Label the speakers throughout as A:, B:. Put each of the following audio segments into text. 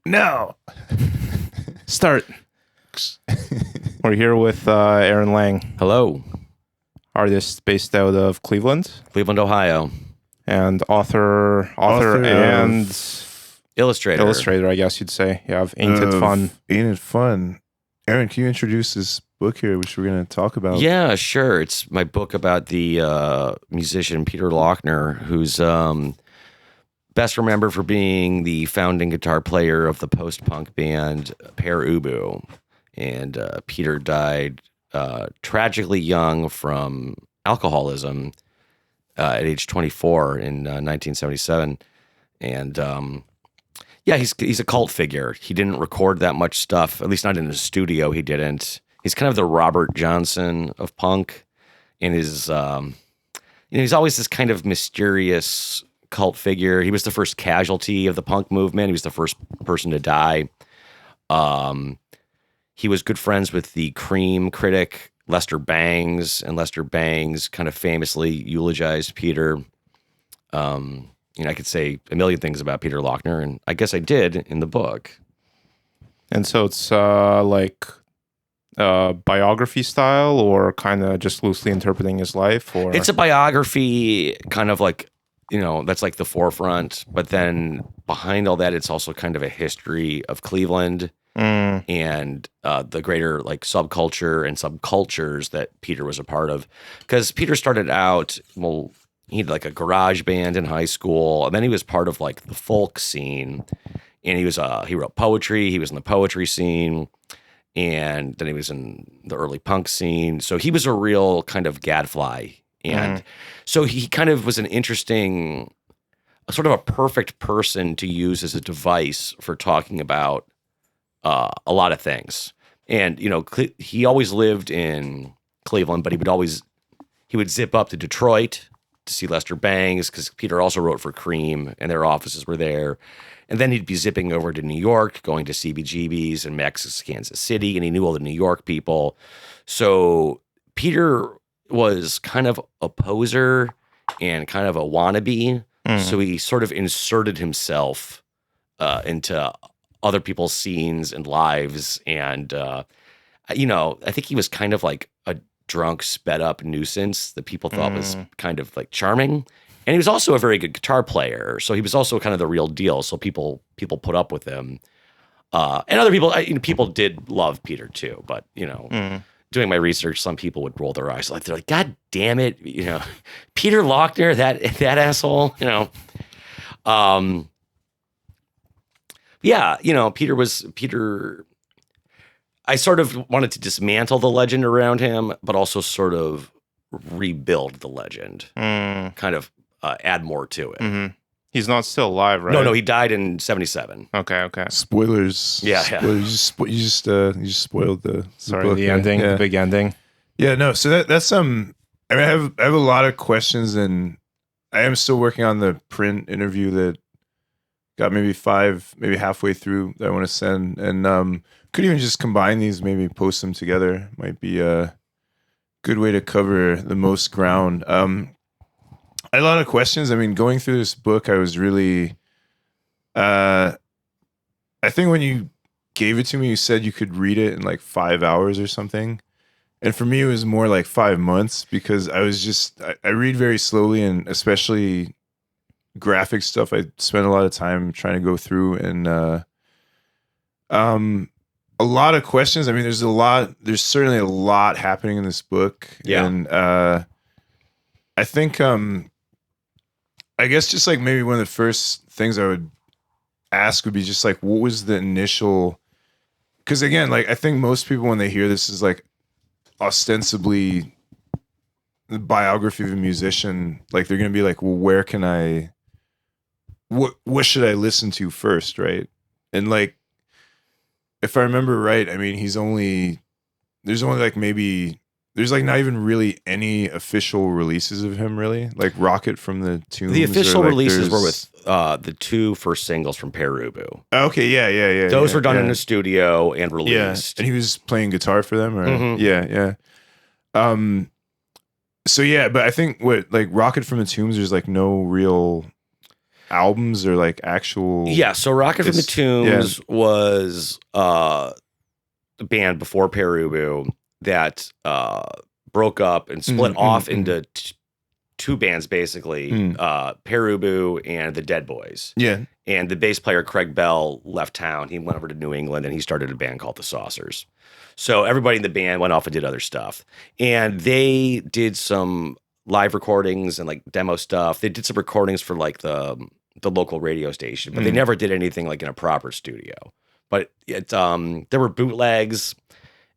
A: No.
B: Start. We're here with Aaron Lange,
C: Hello,
B: artist based out of Cleveland,
C: Ohio.
B: and author and illustrator, I guess you'd say. You have Ain't It Fun?
A: Ain't It Fun? Aaron, can you introduce this book here, which we're going to talk about?
C: Yeah, sure. It's my book about the musician Peter Laughner, who's best remembered for being the founding guitar player of the post-punk band Pere Ubu. And Peter died tragically young from alcoholism at age 24 in 1977. And yeah, he's a cult figure. He didn't record that much stuff, at least not in the studio. He didn't. He's kind of the Robert Johnson of punk, and he's always this kind of mysterious cult figure. He was the first casualty of the punk movement. He was the first person to die. He was good friends with the Cream critic Lester Bangs, and Lester Bangs kind of famously eulogized Peter. I could say a million things about Peter Laughner, and I guess I did in the book.
B: And so it's like biography style, or kind of just loosely interpreting his life? Or
C: It's a biography, kind of like, that's like the forefront. But then behind all that, it's also kind of a history of Cleveland and the greater like subculture and subcultures that Peter was a part of. Because Peter started out, he had like a garage band in high school, and then he was part of like the folk scene. And he wrote poetry. He was in the poetry scene. And then he was in the early punk scene. So he was a real kind of gadfly. And so he kind of was an interesting, sort of a perfect person to use as a device for talking about a lot of things. And, he always lived in Cleveland, but he would zip up to Detroit to see Lester Bangs, because Peter also wrote for Cream and their offices were there. And then he'd be zipping over to New York, going to CBGBs and Max's Kansas City, and he knew all the New York people. So Peter was kind of a poser and kind of a wannabe. So he sort of inserted himself into other people's scenes and lives. And, I think he was kind of like a drunk, sped up nuisance that people thought was kind of like charming. And he was also a very good guitar player, so he was also kind of the real deal. So people put up with him, and other people did love Peter too. But doing my research, some people would roll their eyes, they're like, "God damn it, Peter Laughner, that asshole." Peter. I sort of wanted to dismantle the legend around him, but also sort of rebuild the legend, kind of. Add more to it.
B: Mm-hmm. He's not still alive, right?
C: No, he died in 1977.
B: Okay.
A: Spoilers.
C: Yeah.
A: Spoilers. You just spoiled the book,
B: the ending,
A: yeah.
B: The big ending.
A: Yeah, no. So that's I mean, I have a lot of questions, and I am still working on the print interview that got maybe halfway through that I want to send, and could even just combine these, maybe post them together. Might be a good way to cover the most ground. I had a lot of questions. I mean, going through this book, I was really, I think when you gave it to me, you said you could read it in like 5 hours or something. And for me, it was more like 5 months, because I read very slowly, and especially graphic stuff, I spend a lot of time trying to go through, and a lot of questions. I mean, there's certainly a lot happening in this book.
C: Yeah.
A: And I think, I guess just like maybe one of the first things I would ask would be just like, what was the initial? Because again, like I think most people, when they hear this is like ostensibly the biography of a musician, like they're gonna be like, well, where can I? What should I listen to first, right? And like, if I remember right, I mean, there's only not even really any official releases of him, really. Like Rocket from the Tombs.
C: The official
A: like
C: releases were with the two first singles from Pere Ubu.
A: Okay, yeah.
C: Those were done in the studio and released.
A: And he was playing guitar for them, or
C: Mhm.
A: yeah. So yeah, but I think like Rocket from the Tombs, there's like no real albums or like actual?
C: Yeah, so Rocket from the Tombs was a band before Pere Ubu that broke up and split off into two bands, basically, Pere Ubu and the Dead Boys.
A: Yeah.
C: And the bass player, Craig Bell, left town. He went over to New England and he started a band called the Saucers. So everybody in the band went off and did other stuff. And they did some live recordings and like demo stuff. They did some recordings for like the local radio station, but they never did anything like in a proper studio. But it, there were bootlegs.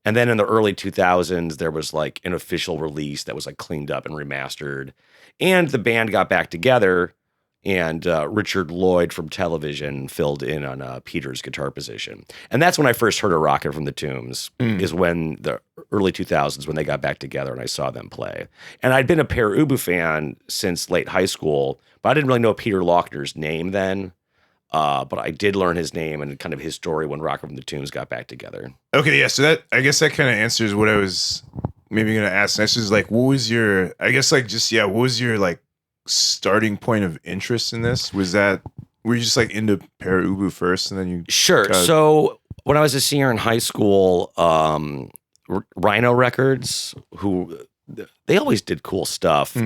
C: And then in the early 2000s, there was like an official release that was like cleaned up and remastered. And the band got back together, and Richard Lloyd from television filled in on Peter's guitar position. And that's when I first heard of Rocket from the Tombs, is when the early 2000s, when they got back together and I saw them play. And I'd been a Pere Ubu fan since late high school, but I didn't really know Peter Laughner's name then. But I did learn his name and kind of his story when Rocket from the Tombs got back together.
A: Okay, yeah. So that, I guess that kind of answers what I was maybe going to ask next. Is like, what was your, I guess like just, what was your like starting point of interest in this? Was that, were you just like into Pere Ubu first and then you?
C: Sure. So when I was a senior in high school, Rhino Records, who they always did cool stuff.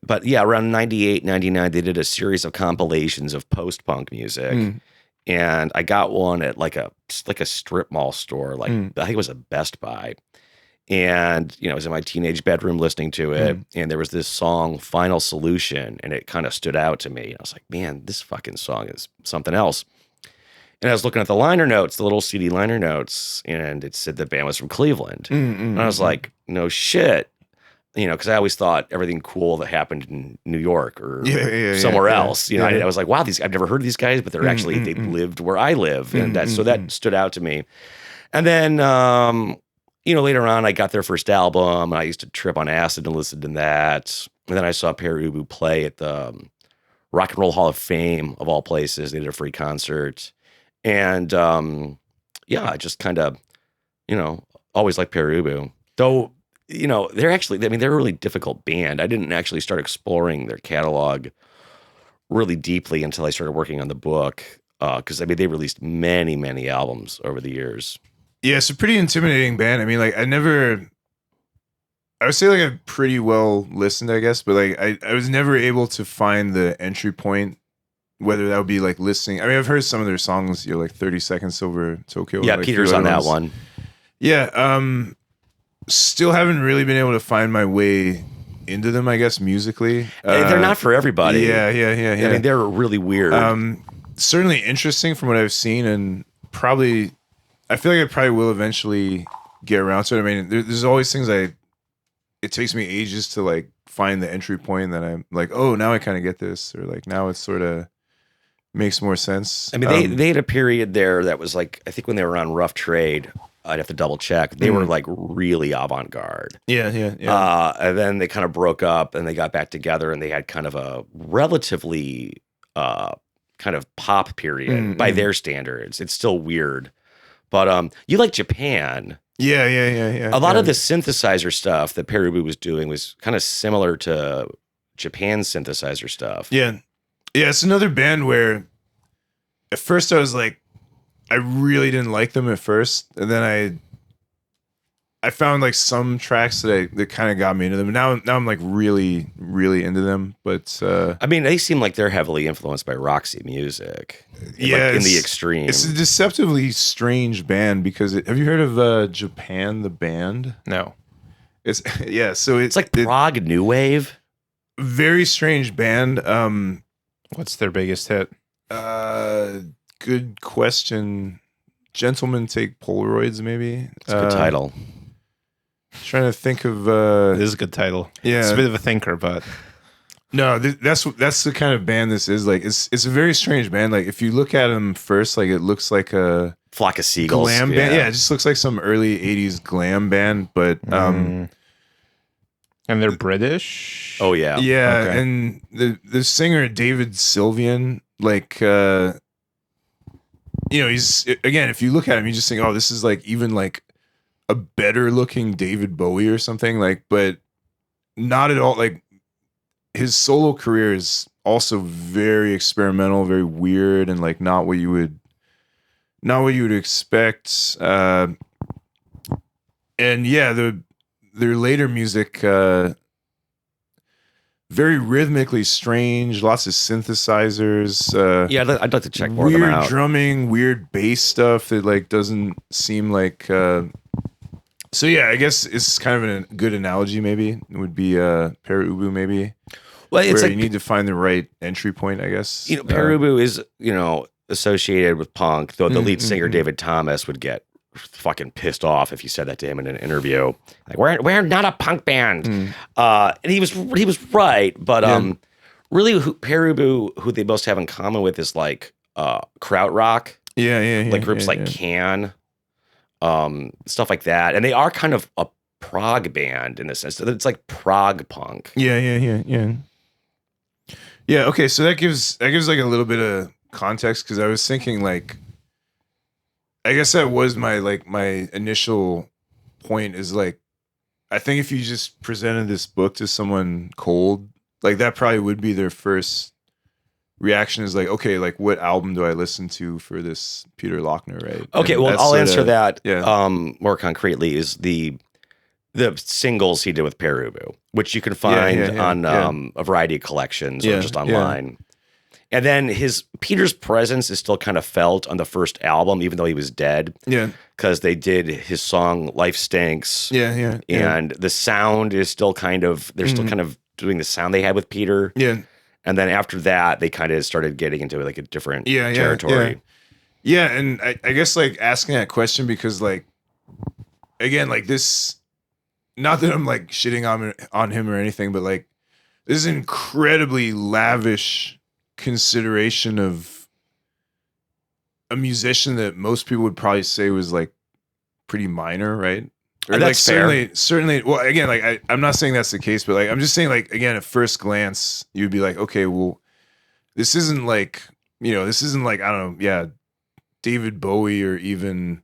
C: But yeah, around 98, 99, they did a series of compilations of post-punk music. And I got one at like a strip mall store, like I think it was a Best Buy. And, you know, I was in my teenage bedroom listening to it. And there was this song, Final Solution, and it kind of stood out to me. I was like, man, this fucking song is something else. And I was looking at the liner notes, the little CD liner notes, and it said the band was from Cleveland. And I was like, no shit. You know, because I always thought everything cool that happened in New York or somewhere else. You know, I was like, wow, I've never heard of these guys, but they're actually, they lived where I live. And so that stood out to me. And then, you know, later on, I got their first album. And I used to trip on acid and listen to that. And then I saw Pere Ubu play at the Rock and Roll Hall of Fame, of all places. They did a free concert. And I just kind of, you know, always liked Pere Ubu. Though, you know, they're a really difficult band. I didn't actually start exploring their catalog really deeply until I started working on the book. Because, I mean, they released many, many albums over the years.
A: Yeah, it's a pretty intimidating band. I mean, like, I would say, like, I've pretty well listened, I guess. But, like, I was never able to find the entry point, whether that would be, like, listening. I mean, I've heard some of their songs, you know, like 30 Seconds Over Tokyo.
C: Yeah,
A: like,
C: Peter's on that one.
A: Yeah, still haven't really been able to find my way into them, I guess, musically.
C: They're not for everybody.
A: Yeah. I
C: mean, they're really weird.
A: Certainly interesting from what I've seen, and probably, I feel like I probably will eventually get around to it. I mean, there's always things it takes me ages to like find the entry point that I'm like, oh, now I kind of get this, or like now it sort of makes more sense.
C: I mean, they had a period there that was like, I think when they were on Rough Trade, I'd have to double check. They were like really avant-garde.
A: Yeah.
C: And then they kind of broke up and they got back together and they had kind of a relatively kind of pop period by their standards. It's still weird. But you like Japan.
A: Yeah.
C: A lot of the synthesizer stuff that Pere Ubu was doing was kind of similar to Japan's synthesizer stuff.
A: Yeah. It's another band where at first I was like, I really didn't like them at first, and then I found like some tracks that kind of got me into them. And now I'm like really, really into them. But
C: I mean, they seem like they're heavily influenced by Roxy music.
A: Yeah,
C: like in the extreme.
A: It's a deceptively strange band because have you heard of Japan the band?
B: No.
A: It's so it's
C: like prog new wave.
A: Very strange band.
B: What's their biggest hit?
A: Good question. Gentlemen Take Polaroids, maybe.
C: It's a good title.
A: Trying to think of.
B: This is a good title.
A: Yeah,
B: it's a bit of a thinker, but
A: no, that's the kind of band this is. Like, it's a very strange band. Like, if you look at them first, like it looks like a
C: flock of seagulls.
A: Glam band. Yeah, it just looks like some early '80s glam band. But
B: and they're British.
C: Oh yeah,
A: okay. And the singer David Sylvian, like. You know, he's, again, if you look at him, you just think, oh, this is like even like a better looking David Bowie or something, like, but not at all. Like, his solo career is also very experimental, very weird, and like not what you would expect. And yeah, their later music, very rhythmically strange, lots of synthesizers.
C: Yeah, I'd like to check more of them
A: weird
C: out.
A: drumming, weird bass stuff that like doesn't seem like. So yeah, I guess it's kind of a good analogy. Maybe it would be Pere Ubu, maybe.
C: Well, it's
A: where
C: like
A: you need to find the right entry point, I guess.
C: Pere Ubu is associated with punk, though the lead singer David Thomas would get fucking pissed off if you said that to him in an interview. Like, we're not a punk band. And he was right, but really Pere Ubu, who they most have in common with is like krautrock.
A: Yeah.
C: Like groups like Can, stuff like that. And they are kind of a prog band in the sense that it's like prog punk.
A: Yeah. Yeah, okay, so that gives like a little bit of context, because I was thinking like, I guess that was my initial point is like, I think if you just presented this book to someone cold, like that probably would be their first reaction is like, okay, like what album do I listen to for this Peter Laughner, right?
C: Okay,
A: And
C: well,
A: that's
C: I'll
A: sorta-
C: answer that
A: yeah.
C: more concretely is the singles he did with Pere Ubu, which you can find on a variety of collections or just online. And then Peter's presence is still kind of felt on the first album, even though he was dead.
A: Yeah.
C: Because they did his song "Life Stinks."
A: Yeah.
C: And the sound is still kind of still kind of doing the sound they had with Peter.
A: Yeah.
C: And then after that, they kind of started getting into like a different territory.
A: Yeah, and I guess like asking that question because like, again, like this, not that I'm like shitting on him or anything, but like this is incredibly lavish consideration of a musician that most people would probably say was like pretty minor, right? Or
C: That's
A: like certainly. Well, again, like I'm not saying that's the case, but like I'm just saying like again, at first glance, you'd be like, okay, well, this isn't like I don't know, David Bowie or even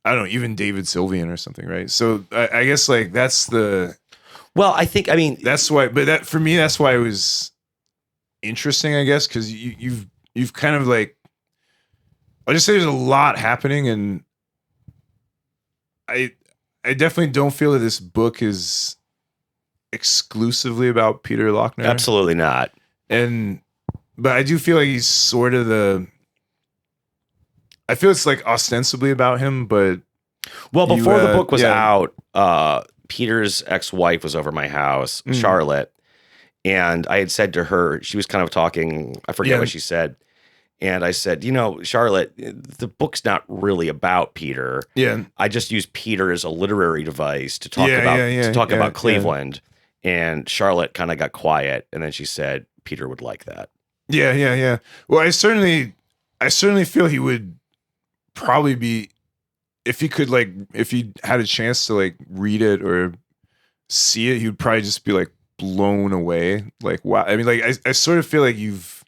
A: David Sylvian or something, right? So I guess like that's the.
C: Well, I mean
A: that's why, but that for me, that's why it was interesting, I guess, because you've kind of like, I'll just say there's a lot happening, and I definitely don't feel that this book is exclusively about Peter Laughner.
C: Absolutely not.
A: But I do feel like he's sort of I feel it's like ostensibly about him, but
C: before the book was out, Peter's ex-wife was over my house, Charlotte, and I had said to her, she was kind of talking, I forget what she said, and I said, Charlotte, the book's not really about Peter.
A: Yeah,
C: I just use Peter as a literary device to talk about Cleveland. And Charlotte kind of got quiet, and then she said Peter would like that.
A: Yeah. Well, I certainly feel he would probably be, if he had a chance to like read it or see it, he would probably just be like blown away. Like, wow. I mean, like I sort of feel like you've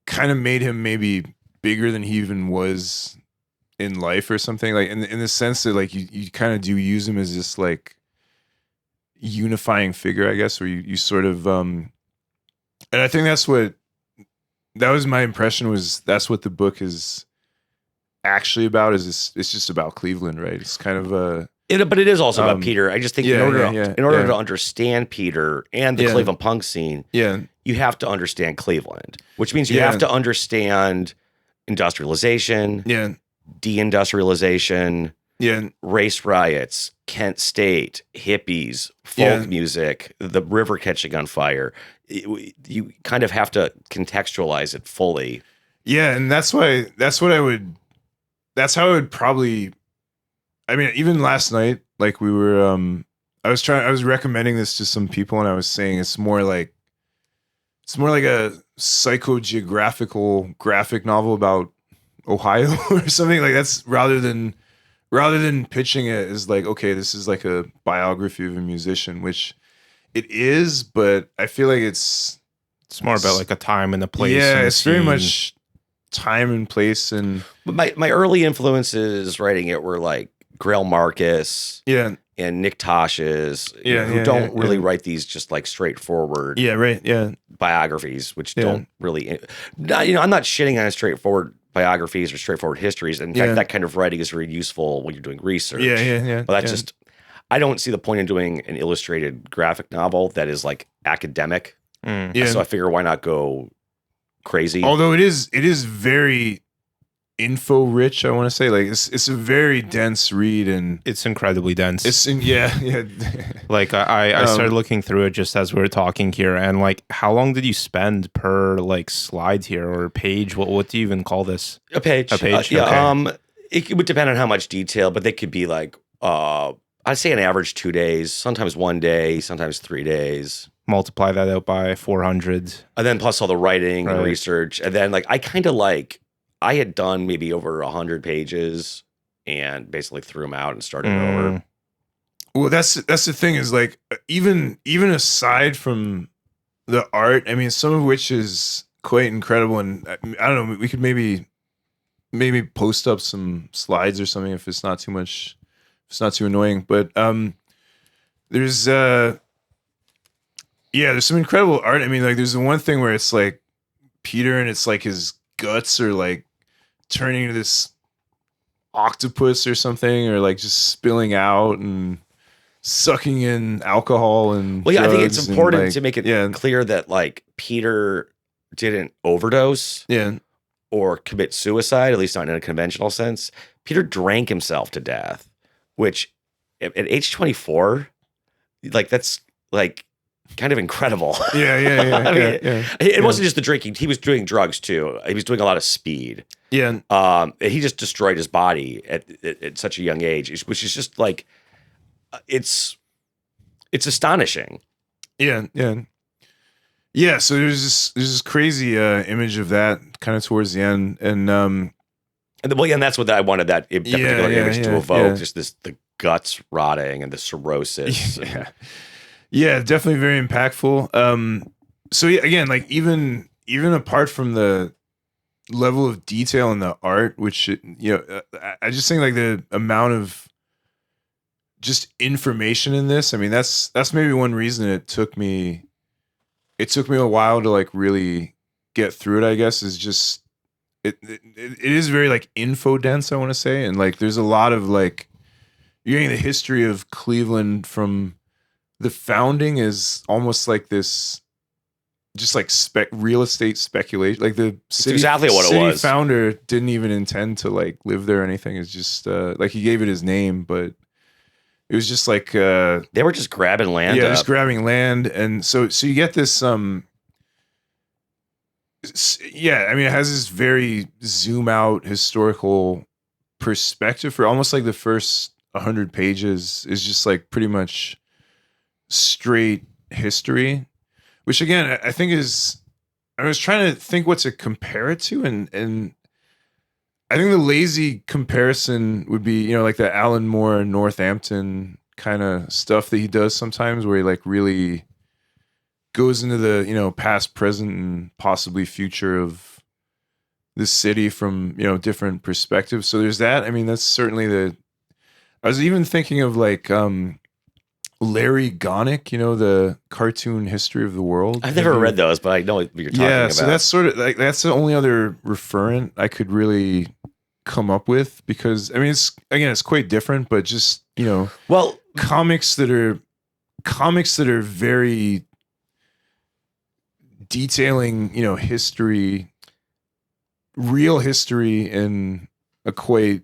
A: kind of made him maybe bigger than he even was in life or something, like in the sense that like you kind of do use him as this like unifying figure, I guess, where you sort of and I think that was my impression, was that's what the book is actually about, is it's just about Cleveland, right? It's kind of
C: but it is also about Peter. I just think in order to understand Peter and the Cleveland punk scene, you have to understand Cleveland, which means you have to understand industrialization, deindustrialization, race riots, Kent State, hippies, folk music, the river catching on fire. You kind of have to contextualize it fully.
A: Yeah, and that's how I would probably, I mean, even last night, like we were I was recommending this to some people, and I was saying it's more like a psychogeographical graphic novel about Ohio or something, like that's rather than pitching it as like, okay, this is like a biography of a musician, which it is, but I feel like it's
B: more about like a time and a place.
A: Yeah,
B: and
A: it's very much time and place. And
C: but my early influences writing it were like Grail Marcus, and Nick Tosh's, who don't really write these just like straightforward biographies, which don't really, I'm not shitting on straightforward biographies or straightforward histories. In fact, that kind of writing is very useful when you're doing research. But that's just, I don't see the point in doing an illustrated graphic novel that is like academic. So I figure why not go crazy?
A: Although it is very info rich, I want to say. Like it's a very dense read, and
B: it's incredibly dense.
A: It's
B: Like I started looking through it just as we were talking here, and like, how long did you spend per like slide here or page? What do you even call this?
C: A page.
B: Okay.
C: It would depend on how much detail, but they could be like I'd say an average 2 days, sometimes 1 day, sometimes 3 days.
B: Multiply that out by 400,
C: and then plus all the writing and research, and then like I had done maybe over 100 pages and basically threw them out and started over.
A: Well, that's the thing is like even aside from the art, I mean, some of which is quite incredible, and I don't know, we could maybe post up some slides or something if it's not too much, if it's not too annoying. But there's some incredible art. I mean, like there's the one thing where it's like Peter and it's like his guts are like turning into this octopus or something, or like just spilling out and sucking in alcohol and
C: I think it's important
A: like,
C: to make it clear that like Peter didn't overdose or commit suicide, at least not in a conventional sense. Peter drank himself to death, which at age 24, like that's like kind of incredible. It wasn't just the drinking. He was doing drugs too. He was doing a lot of speed. He just destroyed his body at such a young age, which is just like, it's astonishing.
A: So there's this crazy image of that kind of towards the end, and
C: that's what I wanted that particular image to evoke. Just the guts rotting and the cirrhosis.
A: Definitely very impactful. So again, like even apart from the level of detail in the art, which I just think like the amount of just information in this. I mean, that's maybe one reason it took me a while to like really get through it, I guess, is just it is very like info dense, I want to say, and like there's a lot of like you're getting the history of Cleveland from the founding is almost like this, just like real estate speculation. Like the city,
C: exactly what
A: city
C: it was.
A: Founder didn't even intend to like live there or anything. It's just like he gave it his name, but it was just like
C: they were just grabbing land.
A: Just grabbing land, and so you get this. I mean, it has this very zoom out historical perspective for almost like the first 100 pages is just like pretty much straight history, which again I think is, I was trying to think what to compare it to, and I think the lazy comparison would be like the Alan Moore Northampton kind of stuff that he does sometimes, where he like really goes into the past, present, and possibly future of the city from different perspectives. So there's that. I mean, that's certainly I was even thinking of like Larry Gonick, the cartoon History of the World.
C: I've never read those, but I know what you're talking about.
A: So that's sort of like, that's the only other referent I could really come up with, because I mean, it's quite different, but just, comics that are very detailing, history, real history in a quite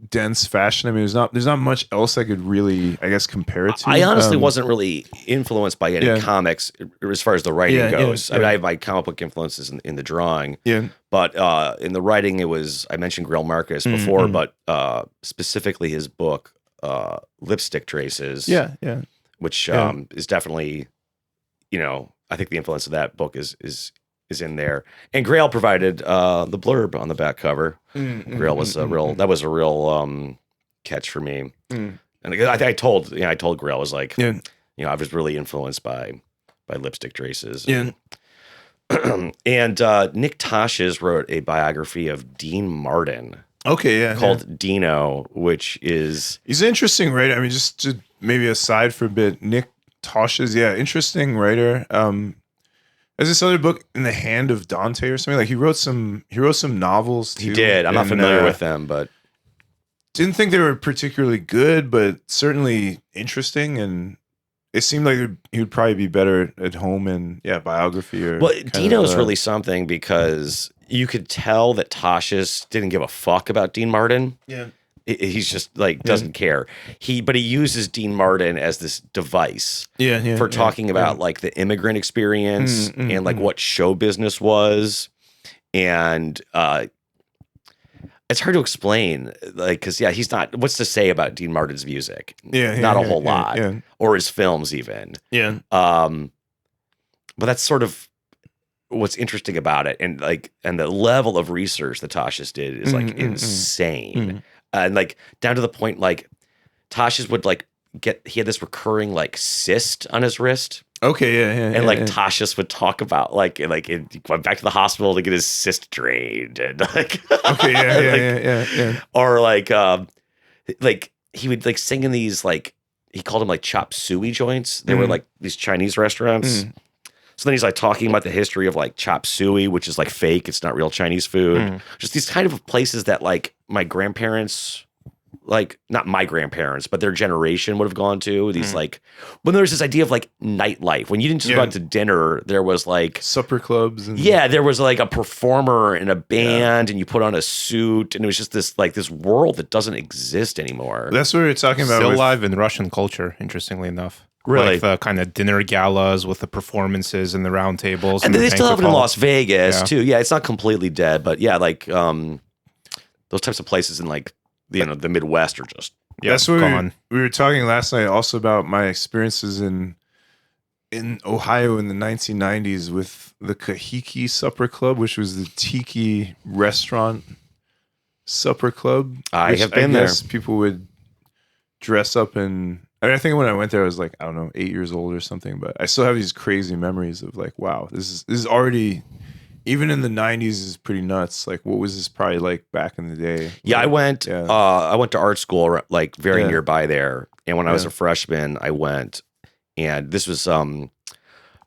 A: dense fashion. I mean, there's not much else I could really, I guess, compare it to.
C: I honestly wasn't really influenced by any comics as far as the writing goes. I mean, I have my comic book influences in the drawing. But in the writing, it was, I mentioned Grail Marcus before, but specifically his book, Lipstick Traces. Which is definitely, I think the influence of that book is in there. And Grail provided the blurb on the back cover. Grail was a real catch for me. And I told Grail, I was like, I was really influenced by Lipstick Traces. And Nick Tosh's wrote a biography of Dean Martin.
A: Okay,
C: called Dino, which is...
A: He's interesting, right? I mean, just to maybe aside for a bit, Nick Tosh's, interesting writer. There's this other book, In the Hand of Dante or something. Like he wrote some novels too.
C: He did. I'm not familiar with them, but
A: didn't think they were particularly good, but certainly interesting. And it seemed like he would probably be better at home in biography or.
C: Well, Dino's really something because you could tell that Toshis didn't give a fuck about Dean Martin.
A: Yeah.
C: He's just like doesn't care. But he uses Dean Martin as this device for talking about like the immigrant experience and like what show business was, and it's hard to explain, like, because he's not. What's to say about Dean Martin's music? Not a whole lot, or his films even. But that's sort of what's interesting about it, and the level of research that Toshis did is like insane. And like down to the point, like Toshis would like he had this recurring like cyst on his wrist.
A: Okay,
C: and Toshis would talk about like he went back to the hospital to get his cyst drained, and like or like he would like sing in these like he called them like chop suey joints. They were like these Chinese restaurants. So then he's like talking about the history of like chop suey, which is like fake. It's not real Chinese food. Just these kind of places that like my grandparents, like not my grandparents, but their generation would have gone to. These like when there was this idea of like nightlife. When you didn't just go out to dinner, there was like
A: supper clubs. And
C: there was like a performer and a band, and you put on a suit, and it was just this like this world that doesn't exist anymore.
A: That's what we were talking about.
B: Still alive in Russian culture, interestingly enough.
C: Really?
B: Like the kind of dinner galas with the performances and the round tables.
C: And they still have it in Las Vegas, too. Yeah, it's not completely dead, but like those types of places in like, the Midwest are just
A: that's what
B: gone.
A: We were talking last night also about my experiences in Ohio in the 1990s with the Kahiki Supper Club, which was the tiki restaurant supper club.
C: I have been there.
A: People would dress up in... I think when I went there, I was like, I don't know, 8 years old or something. But I still have these crazy memories of like, wow, this is already, even in the 90s, is pretty nuts. Like, what was this probably like back in the day?
C: Yeah,
A: like,
C: I went to art school like very nearby there, and when I was a freshman, I went, and this was like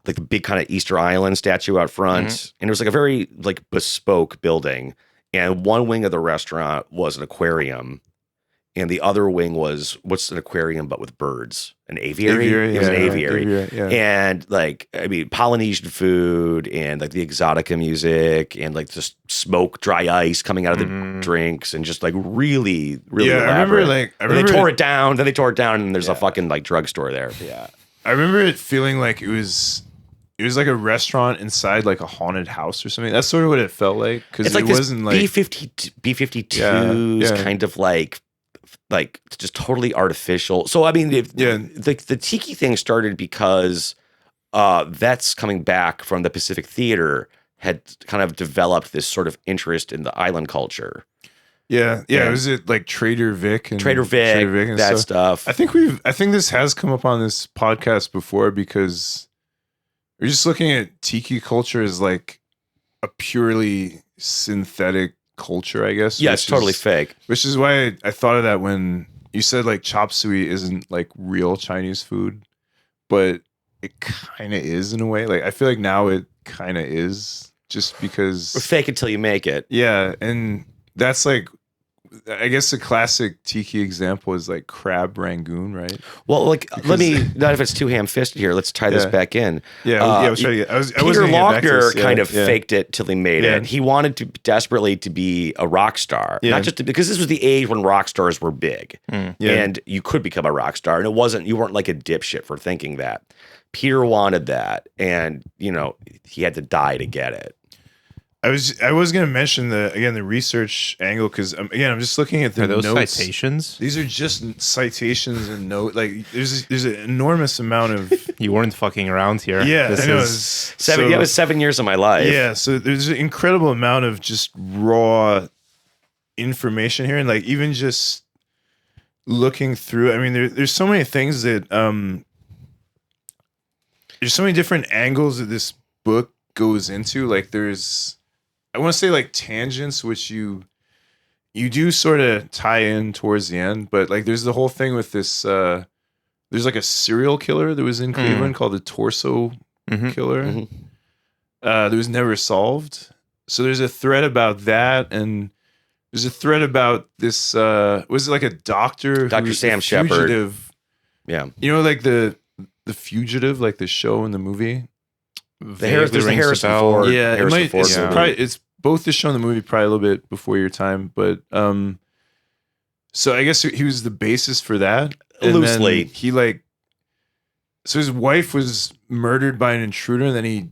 C: the big kind of Easter Island statue out front, and it was like a very like bespoke building, and one wing of the restaurant was an aquarium. And the other wing was what's an aquarium but with birds, an aviary. It was an aviary, and like Polynesian food and like the exotica music and like just smoke, dry ice coming out of the drinks and just like really elaborate. I remember they tore it down. Then they tore it down, and there's a fucking like drugstore there. Yeah,
A: I remember it feeling like it was like a restaurant inside like a haunted house or something. That's sort of what it felt like because
C: it wasn't
A: like
C: B-52s kind of like just totally artificial. So I mean, the tiki thing started because vets coming back from the Pacific Theater had kind of developed this sort of interest in the island culture.
A: Yeah. Was it like Trader Vic and
C: that stuff?
A: I think this has come up on this podcast before because we're just looking at tiki culture as like a purely synthetic culture, I guess.
C: Yeah, it's totally fake.
A: Which is why I thought of that when you said like chop suey isn't like real Chinese food, but it kind of is in a way. Like I feel like now it kind of is just because...
C: Or fake until you make it.
A: Yeah, and that's like... I guess the classic tiki example is like crab rangoon, right?
C: Well, like let me not if it's too ham-fisted here. Let's tie this back in.
A: I was trying to get.
C: Peter Laughner kind of faked it till he made it. He wanted desperately to be a rock star, not just because this was the age when rock stars were big, and you could become a rock star, and you weren't like a dipshit for thinking that. Peter wanted that, and he had to die to get it.
A: I was going to mention the research angle because I'm just looking at the
B: those
A: notes.
B: Citations.
A: These are just citations and note. Like there's an enormous amount of.
B: You weren't fucking around here.
A: Yeah, I know.
C: It was 7 years of my life.
A: Yeah, so there's an incredible amount of just raw information here, and like even just looking through. I mean, there's so many things that there's so many different angles that this book goes into. Like there's. I want to say like tangents, which you do sort of tie in towards the end, but like there's the whole thing with this there's like a serial killer that was in Cleveland called the Torso Killer. That was never solved. So there's a thread about that, and there's a thread about this. Was it like a doctor?
C: Dr. Sam Shepard.
A: Yeah, like the Fugitive, like the show and the movie.
C: There's the Harrison Ford.
A: Yeah,
C: Harrison Ford
A: it's
C: movie.
A: probably it's both the show and the movie, probably a little bit before your time, but so I guess he was the basis for that. And
C: Loosely,
A: he so his wife was murdered by an intruder, and then he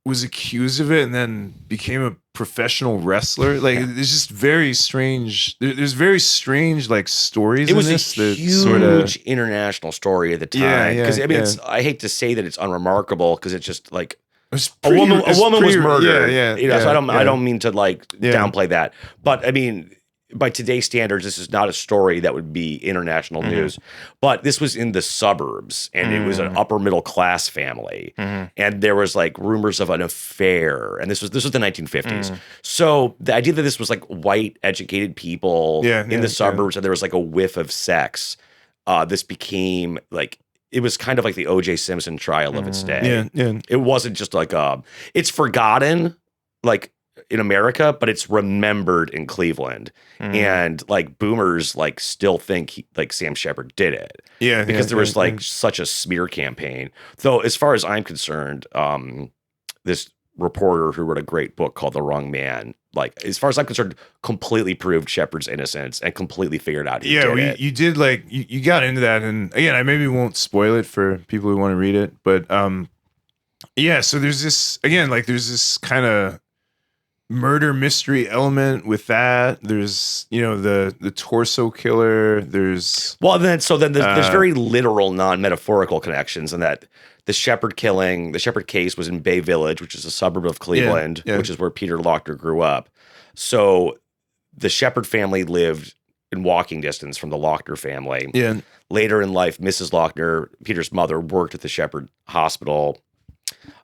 A: was accused of it, and then became a professional wrestler. Like it's just very strange. There's very strange like stories.
C: It was
A: in this
C: a huge international story at the time. Because I hate to say that it's unremarkable because it's just like a woman was murdered. So I don't mean to like downplay that, but I mean, by today's standards, this is not a story that would be international news. But this was in the suburbs, and it was an upper middle class family, and there was like rumors of an affair, and this was the 1950s. So the idea that this was like white educated people in the suburbs, and there was like a whiff of sex, this became like. It was kind of like the O.J. Simpson trial of its day. It wasn't just like it's forgotten, like in America, but it's remembered in Cleveland, and like boomers like still think like Sam Shepard did it, because there was like such a smear campaign. Though, as far as I'm concerned, this reporter who wrote a great book called The Wrong Man, like as far as I'm concerned, completely proved Shepard's innocence and completely figured out who did it.
A: You did like you got into that, and again, I maybe won't spoil it for people who want to read it, but so there's this kind of murder mystery element with that. There's the torso killer. There's
C: there's very literal, non-metaphorical connections in that the Shepard case was in Bay Village, which is a suburb of Cleveland, which is where Peter Laughner grew up. So the Shepard family lived in walking distance from the Laughner family. Later in life, Mrs. Laughner, Peter's mother, worked at the Shepard hospital.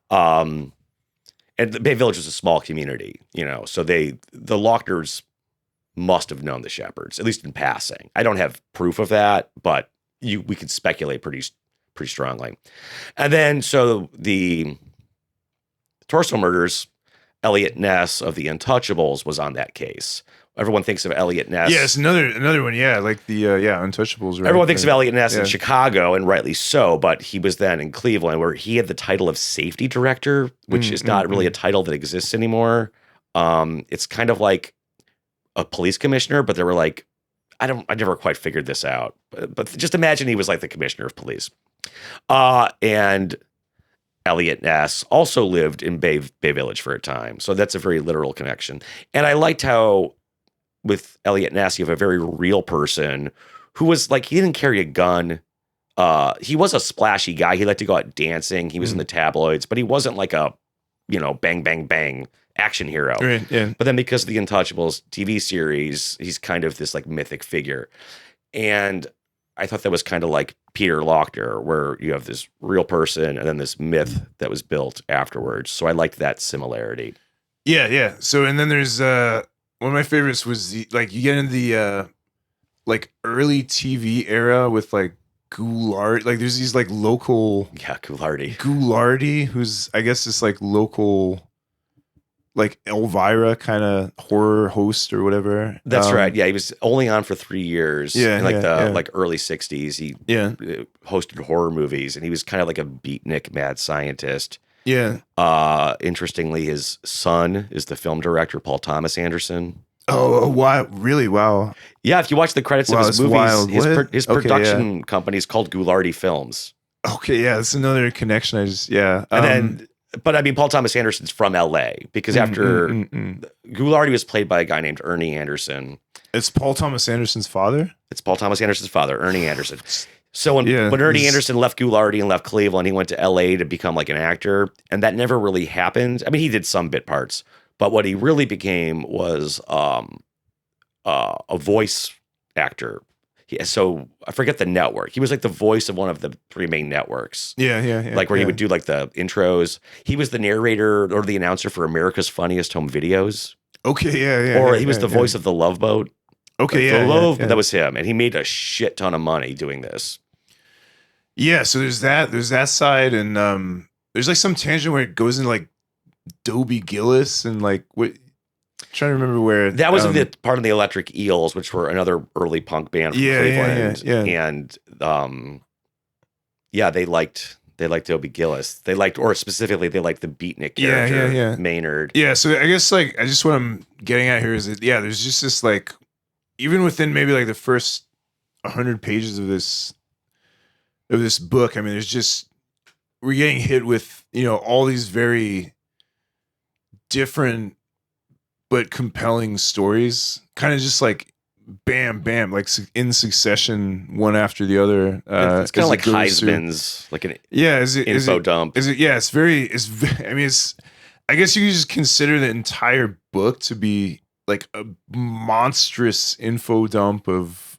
C: And the Bay Village was a small community, so the Laughners must have known the Shepards, at least in passing. I don't have proof of that, but we could speculate pretty strongly. And then, so the Torso murders, Elliot Ness of the Untouchables was on that case. Everyone thinks of Elliot Ness.
A: Yeah, it's another one. Yeah, like the Untouchables. Right?
C: Everyone thinks of Elliot Ness in Chicago, and rightly so. But he was then in Cleveland, where he had the title of safety director, which is not really a title that exists anymore. It's kind of like a police commissioner, but they were like, I never quite figured this out. But just imagine he was like the commissioner of police. And Elliot Ness also lived in Bay Village for a time, so that's a very literal connection. And I liked how, with Elliot Ness, you have a very real person who was like, he didn't carry a gun. He was a splashy guy. He liked to go out dancing. He was in the tabloids, but he wasn't like a, bang, bang, bang action hero.
A: Right, yeah.
C: But then because of the Untouchables TV series, he's kind of this like mythic figure. And I thought that was kind of like Peter Laughner, where you have this real person and then this myth that was built afterwards. So I liked that similarity.
A: Yeah. So, and then there's, one of my favorites was you get in the like early TV era with like Goulart. Like there's these like local Goulardi, who's I guess this like local like Elvira kind of horror host or whatever.
C: That's right. Yeah, he was only on for 3 years.
A: Yeah,
C: in like early 60s. He hosted horror movies, and he was kind of like a beatnik mad scientist.
A: Yeah.
C: Interestingly, his son is the film director, Paul Thomas Anderson.
A: Oh, wow. Really? Wow.
C: Yeah, if you watch the credits of his movies,
A: wild.
C: his production company is called Goulardi Films.
A: Okay, yeah, that's another connection.
C: But I mean, Paul Thomas Anderson's from LA, because after Goulardi was played by a guy named Ernie Anderson.
A: It's Paul Thomas Anderson's father?
C: It's Paul Thomas Anderson's father, Ernie Anderson. So when Ernie Anderson left Goulardi and left Cleveland, he went to LA to become like an actor, and that never really happened. I mean, he did some bit parts, but what he really became was a voice actor. So I forget the network. He was like the voice of one of the 3 main networks.
A: Yeah.
C: Like where he would do like the intros. He was the narrator or the announcer for America's Funniest Home Videos.
A: Okay, yeah.
C: Or he was the voice of The Love Boat.
A: Okay,
C: That was him. And he made a shit ton of money doing this.
A: Yeah, so there's that side, and there's like some tangent where it goes into like Dobie Gillis and like what. Trying to remember where
C: That was the part of the Electric Eels, which were another early punk band from Cleveland. And they liked Dobie Gillis. They liked the beatnik character, Maynard.
A: Yeah, so I guess like I just what I'm getting at here is that there's just this like even within maybe like the first 100 pages of this book, I mean, there's just we're getting hit with all these very different but compelling stories, kind of just like bam, bam, like in succession, one after the other.
C: It's kind of like Heisman's, like an info dump.
A: Is it? Yeah, it's very. I mean, I guess you could just consider the entire book to be like a monstrous info dump with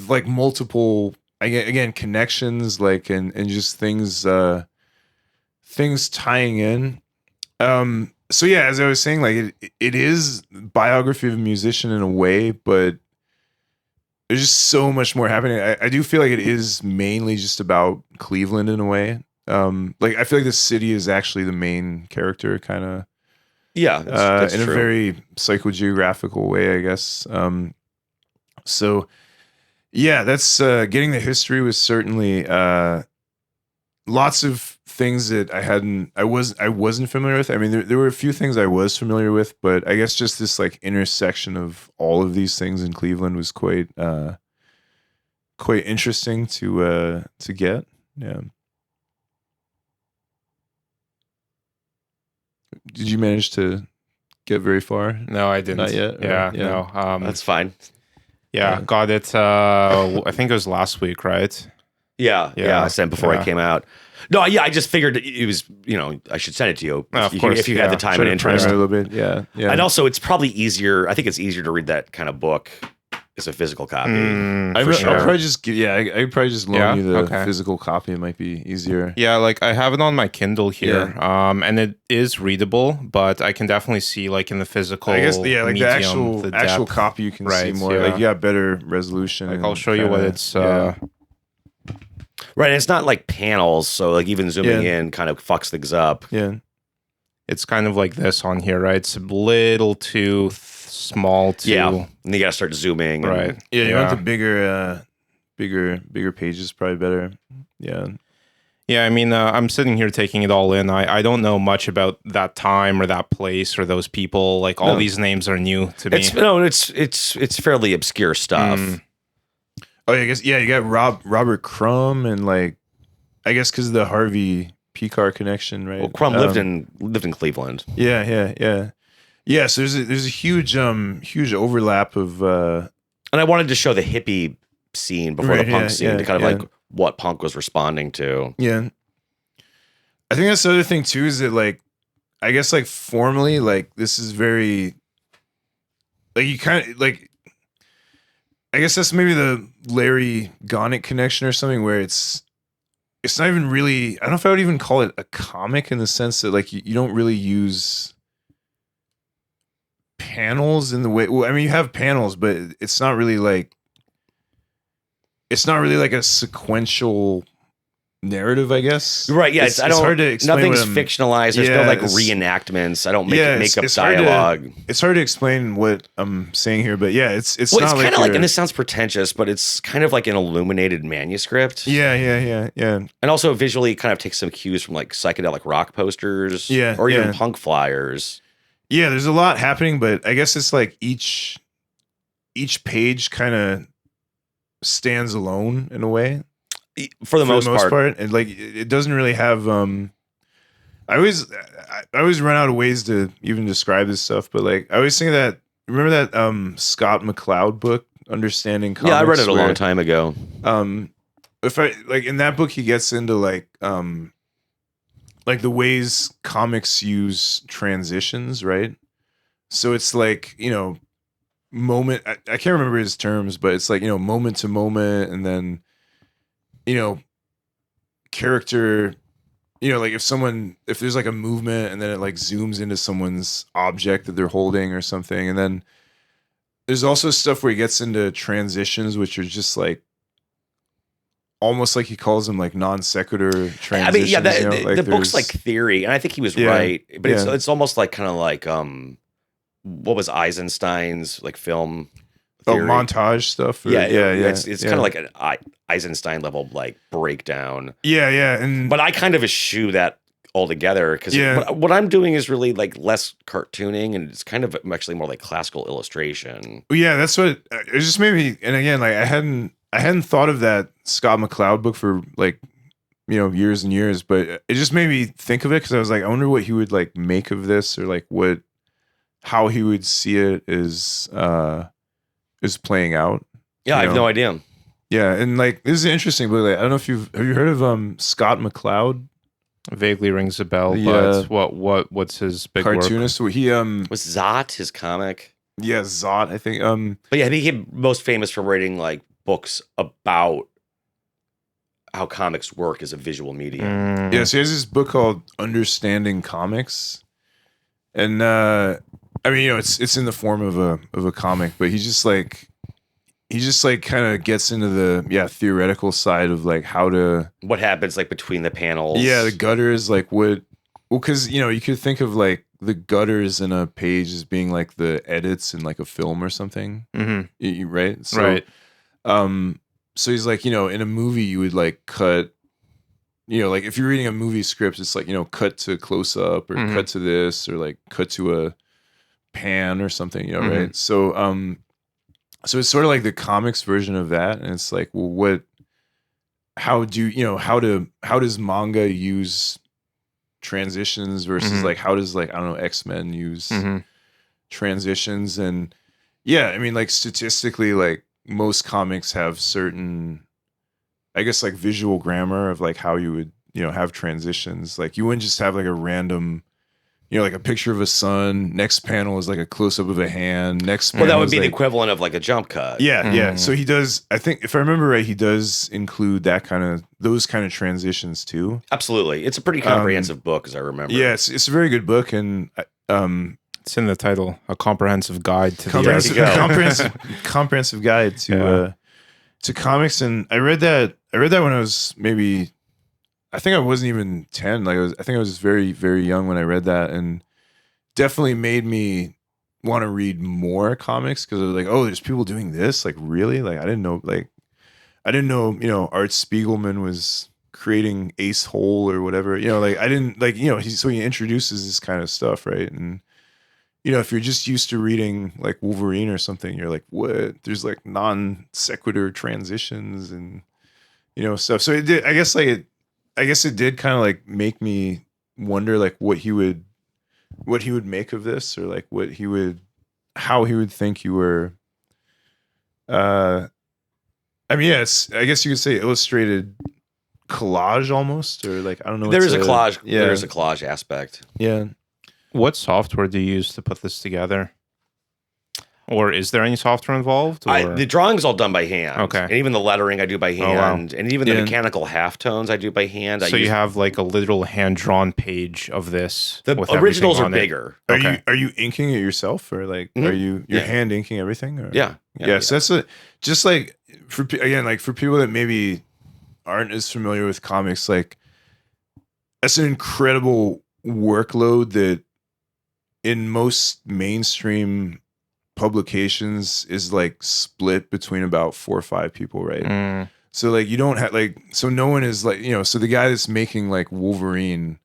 A: like multiple again connections, like and just things tying in. So yeah, as I was saying, like it is biography of a musician in a way, but there's just so much more happening. I do feel like it is mainly just about Cleveland in a way. Like I feel like the city is actually the main character, kind of.
C: Yeah, that's
A: in
C: true.
A: a very psychogeographical way, I guess. So yeah, that's getting the history was certainly lots of things that I wasn't familiar with. I mean, there were a few things I was familiar with, but I guess just this like intersection of all of these things in Cleveland was quite interesting to get. Yeah. Did you manage to get very far?
B: No, I didn't.
A: Not yet.
B: Yeah,
A: yeah.
B: no.
C: That's fine.
B: Yeah, got it. I think it was last week, right?
C: Yeah. I sent before I came out. No, yeah, I just figured it was, I should send it to you if you had the time and interest.
A: A little bit, yeah.
C: And also, it's probably easier. I think it's easier to read that kind of book as a physical copy.
A: I'll probably just I could probably just loan you the physical copy. It might be easier.
B: Yeah, like I have it on my Kindle here, and it is readable, but I can definitely see like in the physical.
A: I guess like
B: medium,
A: the actual copy you can see more. Like you got better resolution.
B: Like I'll show you what it's.
C: Right, and it's not like panels, so like even zooming in kind of fucks things up.
A: Yeah,
B: it's kind of like this on here, right? It's a little too small.
C: And you gotta start zooming.
B: Right.
A: You want the bigger pages, probably better. Yeah.
B: Yeah, I mean, I'm sitting here taking it all in. I don't know much about that time or that place or those people. Like all these names are new to me.
C: It's fairly obscure stuff.
A: Oh, I guess you got Robert Crumb and like I guess because of the Harvey Picar connection, right?
C: Well, Crumb lived in Cleveland.
A: Yeah. So there's a huge overlap of.
C: And I wanted to show the hippie scene before the punk scene to kind of like what punk was responding to.
A: Yeah, I think that's the other thing too is that like I guess like formally like this is very like you kind of like. I guess that's maybe the Larry Gonick connection or something where it's not even really, I don't know if I would even call it a comic in the sense that like you don't really use panels in the way, well, I mean, you have panels, but it's not really like a sequential narrative, I guess.
C: Right, yeah.
A: It's hard to explain.
C: Nothing's fictionalized. There's no like reenactments. I don't make up dialogue.
A: It's hard to explain what I'm saying here, but yeah, it's
C: well,
A: not
C: it's kind of like, and this sounds pretentious, but it's kind of like an illuminated manuscript.
A: Yeah.
C: And also visually kind of takes some cues from like psychedelic rock posters. Or even punk flyers.
A: Yeah, there's a lot happening, but I guess it's like each page kind of stands alone in a way.
C: For the most part,
A: and like it doesn't really have. I always run out of ways to even describe this stuff, but like I always think that remember that Scott McCloud book, Understanding Comics.
C: Yeah, I read it a long time ago.
A: If I like in that book, he gets into like the ways comics use transitions, right? So it's like moment. I can't remember his terms, but it's like moment to moment, and then. Character, like if there's like a movement and then it like zooms into someone's object that they're holding or something. And then there's also stuff where he gets into transitions, which are just like almost like he calls them like non sequitur transitions.
C: I mean, yeah,
A: like
C: the book's like theory, and I think he was right, but it's almost like kind of like what was Eisenstein's like film theory?
A: Montage stuff.
C: Yeah, it's kind of like an Eisenstein level like breakdown.
A: Yeah,
C: but I kind of eschew that altogether because what I'm doing is really like less cartooning, and it's kind of actually more like classical illustration.
A: Yeah, that's what it just made me. And again, like I hadn't thought of that Scott McCloud book for like years and years, but it just made me think of it because I was like, I wonder what he would like make of this, or like how he would see it is playing out.
C: Yeah, I have no idea.
A: Yeah, and like this is interesting, but like, I don't know if have you heard of Scott McCloud?
B: Vaguely rings a bell, but what's his big
A: cartoonist?
B: work?
A: He
C: was Zot his comic?
A: Yeah, Zot, I think.
C: But yeah, I think he's most famous for writing like books about how comics work as a visual medium.
A: Yeah, so he has this book called Understanding Comics, and I mean, it's in the form of a comic, but he just like kind of gets into the theoretical side of like what
C: happens like between the panels.
A: Yeah, the gutters, like because you could think of like the gutters in a page as being like the edits in like a film or something, right? So,
B: right.
A: So he's like, in a movie you would like cut, like if you're reading a movie script, it's like cut to close up or cut to this or like cut to a pan or something, right? So so it's sort of like the comics version of that, and it's like, well, how does manga use transitions versus like how does like I don't know X-Men use transitions? And yeah, I mean like statistically like most comics have certain, I guess, like visual grammar of like how you would have transitions. Like you wouldn't just have like a random like a picture of a sun, next panel is like a close-up of a hand, next panel
C: that would be
A: like,
C: the equivalent of like a jump cut.
A: Yeah. So he does, I think if I remember right, he does include those kind of transitions too.
C: Absolutely. It's a pretty comprehensive book, as I remember.
A: Yeah, it's a very good book, and
B: it's in the title, A Comprehensive Guide to
A: comprehensive guide to comics. And I read that when I was maybe, I think I wasn't even 10. Like I think I was very, very young when I read that, and definitely made me want to read more comics because I was like, oh, there's people doing this. Like really? Like I didn't know. Art Spiegelman was creating Ace Hole or whatever. Like I didn't like. So he introduces this kind of stuff, right? And if you're just used to reading like Wolverine or something, you're like, what? There's like non sequitur transitions and stuff. So it did. I guess it did kind of like make me wonder like what he would make of this, or like how he would think you were. I mean, yes, I guess you could say illustrated collage almost, or like I don't know.
C: There is a collage. Yeah. There is a collage aspect.
A: Yeah.
B: What software do you use to put this together? Or is there any software involved?
C: The drawing's all done by hand.
B: Okay.
C: And even the lettering I do by hand. And even the mechanical halftones I do by hand.
B: So you have like a literal hand-drawn page of this.
C: The originals are bigger.
A: Are you inking it yourself, or like are you're hand inking everything? Or?
C: Yeah.
A: So that's just like for people that maybe aren't as familiar with comics, like that's an incredible workload that in most mainstream publications is like split between about 4 or 5 people, right? So like you don't have like, so no one is like, so the guy that's making like Wolverine,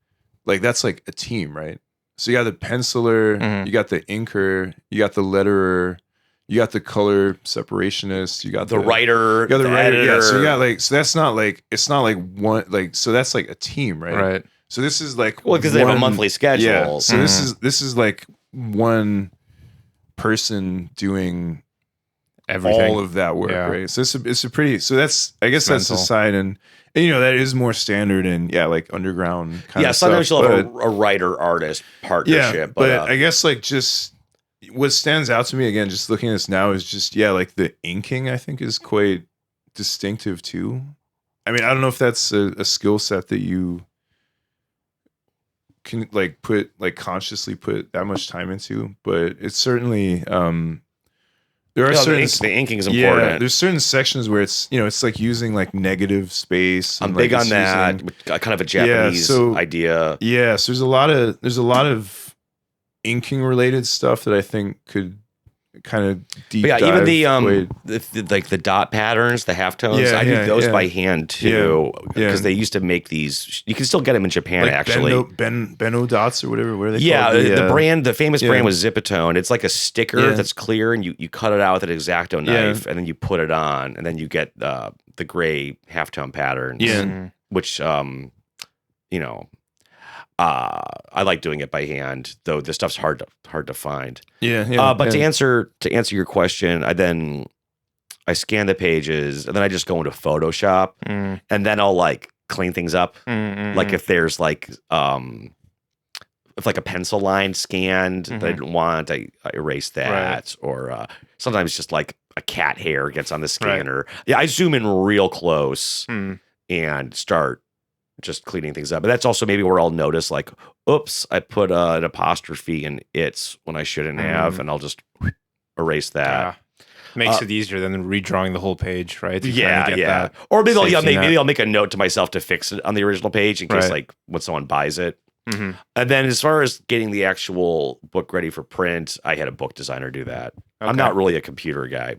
A: like that's like a team, right? So you got the penciler, you got the inker, you got the letterer, you got the color separationist, you got
C: the writer,
A: the writer.
C: editor.
A: Yeah, so you got like, so that's not like, it's not like one, like, so that's like a team, right?
B: Right.
A: So this is like,
C: because they have a monthly schedule.
A: Yeah. So this is like one person doing
B: everything,
A: all of that work, right? So it's a pretty, so that's, I guess that's the side, and that is more standard and like underground kind of stuff.
C: Sometimes you'll have a writer artist partnership.
A: Yeah, but I guess like just what stands out to me again, just looking at this now, is just like the inking I think is quite distinctive too. I mean, I don't know if that's a skill set that you can consciously put that much time into, but it's certainly There are certain
C: the inking is
A: yeah.
C: important.
A: There's certain sections where it's it's like using like negative space.
C: I'm
A: and,
C: big
A: like,
C: on
A: it's
C: that.
A: using-
C: Kind of a Japanese idea.
A: Yeah, so there's a lot of inking related stuff that I think could kind of deep
C: But yeah,
A: dive.
C: even the dot patterns, the halftones,
A: Yeah,
C: I do those
A: yeah.
C: by hand too, because
A: Yeah.
C: they used to make these. You can still get them in Japan,
A: like
C: actually.
A: Benno dots or whatever. What are they
C: Yeah,
A: called?
C: the famous brand was Zipatone. It's like a sticker
A: Yeah.
C: that's clear, and you cut it out with an X-Acto knife, and then you put it on, and then you get the gray halftone patterns.
A: Yeah.
C: Which I like doing it by hand, though the stuff's hard to find.
A: Yeah.
C: But to answer your question, I scan the pages, and then I just go into Photoshop, and then I'll like clean things up. Like if there's like if like a pencil line scanned that I didn't want, I erase that. Right. Or sometimes just like a cat hair gets on the scanner. Right. Yeah, I zoom in real close and start just cleaning things up. But that's also maybe where I'll notice like, oops, I put an apostrophe in it's when I shouldn't have, and I'll just erase that.
B: Makes it easier than redrawing the whole page, right?
C: Yeah. Or maybe I'll make a note to myself to fix it on the original page in case like when someone buys it. And then as far as getting the actual book ready for print, I had a book designer do that. Okay. I'm not really a computer guy.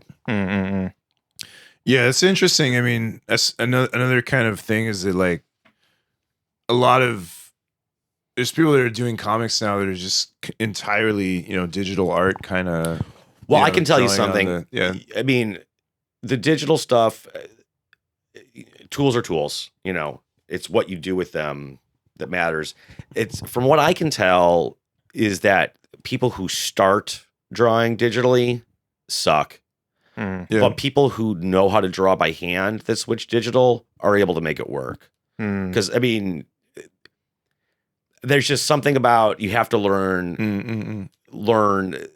A: Yeah, it's interesting. I mean, that's another kind of thing is that like a lot of there's people that are doing comics now that are just entirely, digital art kind of.
C: Well, I can tell you something. I mean, the digital stuff, tools are tools. It's what you do with them that matters. It's from what I can tell is that people who start drawing digitally suck. But people who know how to draw by hand that switch digital are able to make it work. Because I mean, there's just something about you have to learn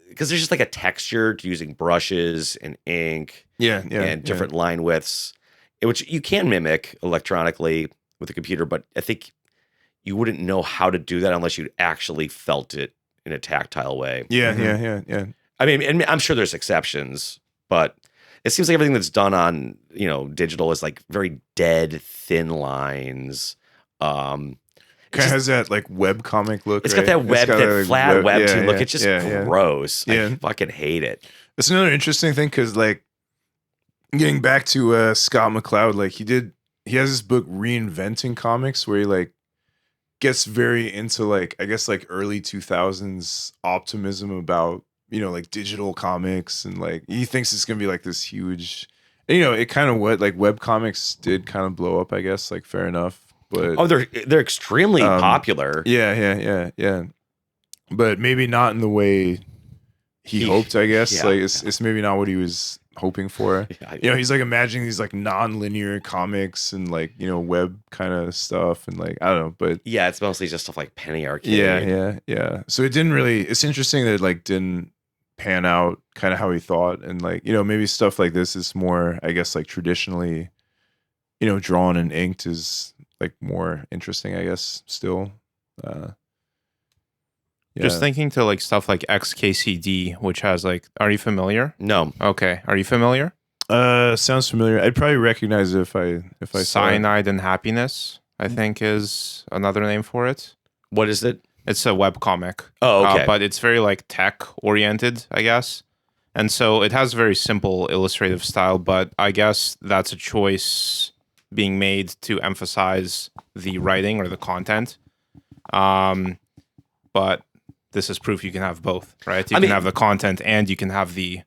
C: because there's just like a texture to using brushes and ink and different line widths, which you can mimic electronically with a computer, but I think you wouldn't know how to do that unless you actually felt it in a tactile way.
A: Yeah.
C: I mean, and I'm sure there's exceptions, but it seems like everything that's done on, digital is like very dead, thin lines.
A: Kind of has that like web comic look.
C: It's got that flat webtoon look. It's just gross.
A: Yeah.
C: I fucking hate it.
A: It's another interesting thing because like getting back to Scott McCloud, like he has this book Reinventing Comics where he like gets very into like I guess like early 2000s optimism about like digital comics, and like he thinks it's gonna be like this huge. And, it kind of what like web comics did kind of blow up. I guess like fair enough. But
C: they're extremely popular.
A: Yeah. But maybe not in the way he hoped, I guess.
C: Yeah.
A: Like it's maybe not what he was hoping for. He's like imagining these like non-linear comics and like, web kind of stuff and like I don't know, but
C: yeah, it's mostly just stuff like Penny Arcade.
A: Yeah. So it's interesting that it like didn't pan out kind of how he thought, and like, maybe stuff like this is more, I guess, like traditionally, drawn and inked is like more interesting, I guess, still.
B: Just thinking to like stuff like XKCD, which has like, are you familiar?
C: No.
B: Okay. Are you familiar?
A: Sounds familiar. I'd probably recognize it if I saw it.
B: Cyanide and Happiness, I think is another name for it.
C: What is it?
B: It's a web comic.
C: Oh, okay.
B: But it's very like tech oriented, I guess. And so it has very simple illustrative style, but I guess that's a choice being made to emphasize the writing or the content. But this is proof you can have both, right? You can have the content and you can have the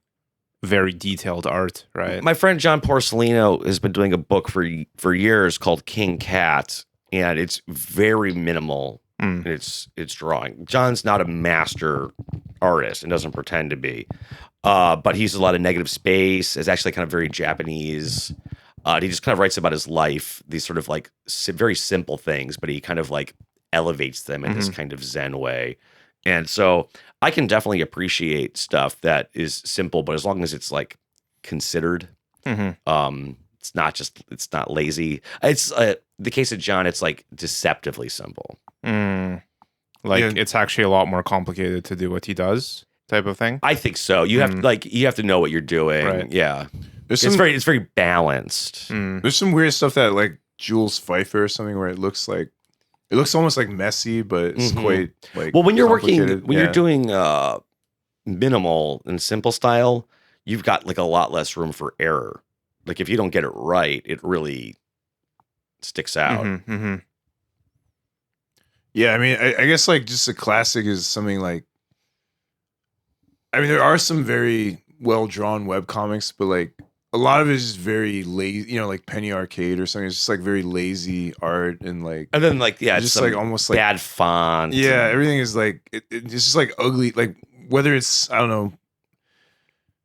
B: very detailed art, right?
C: My friend John Porcelino has been doing a book for years called King Cat, and it's very minimal in its drawing. John's not a master artist and doesn't pretend to be, but he uses a lot of negative space. It's actually kind of very Japanese. He just kind of writes about his life, these sort of like very simple things, but he kind of like elevates them in this kind of Zen way. And so I can definitely appreciate stuff that is simple, but as long as it's like considered, it's not lazy. It's the case of John, it's like deceptively simple.
B: It's actually a lot more complicated to do what he does. type of thing.
C: I think so. You have you have to know what you're doing.
B: Right.
C: Yeah.
A: There's
C: It's
A: some
C: very balanced.
A: there's some weird stuff that like Jules Pfeiffer or something where it looks almost like messy, but it's quite like
C: Well, when you're
A: complicated.
C: you're doing minimal and simple style, you've got like a lot less room for error. Like if you don't get it right, it really sticks out.
A: Yeah, I mean, I guess like just a classic is something like, I mean, there are some very well drawn web comics, but like a lot of it is very lazy, like Penny Arcade or something. It's just like very lazy art and like,
C: And then like it's
A: just like almost like
C: bad font.
A: yeah, everything is like it's just like ugly. Like whether it's I don't know,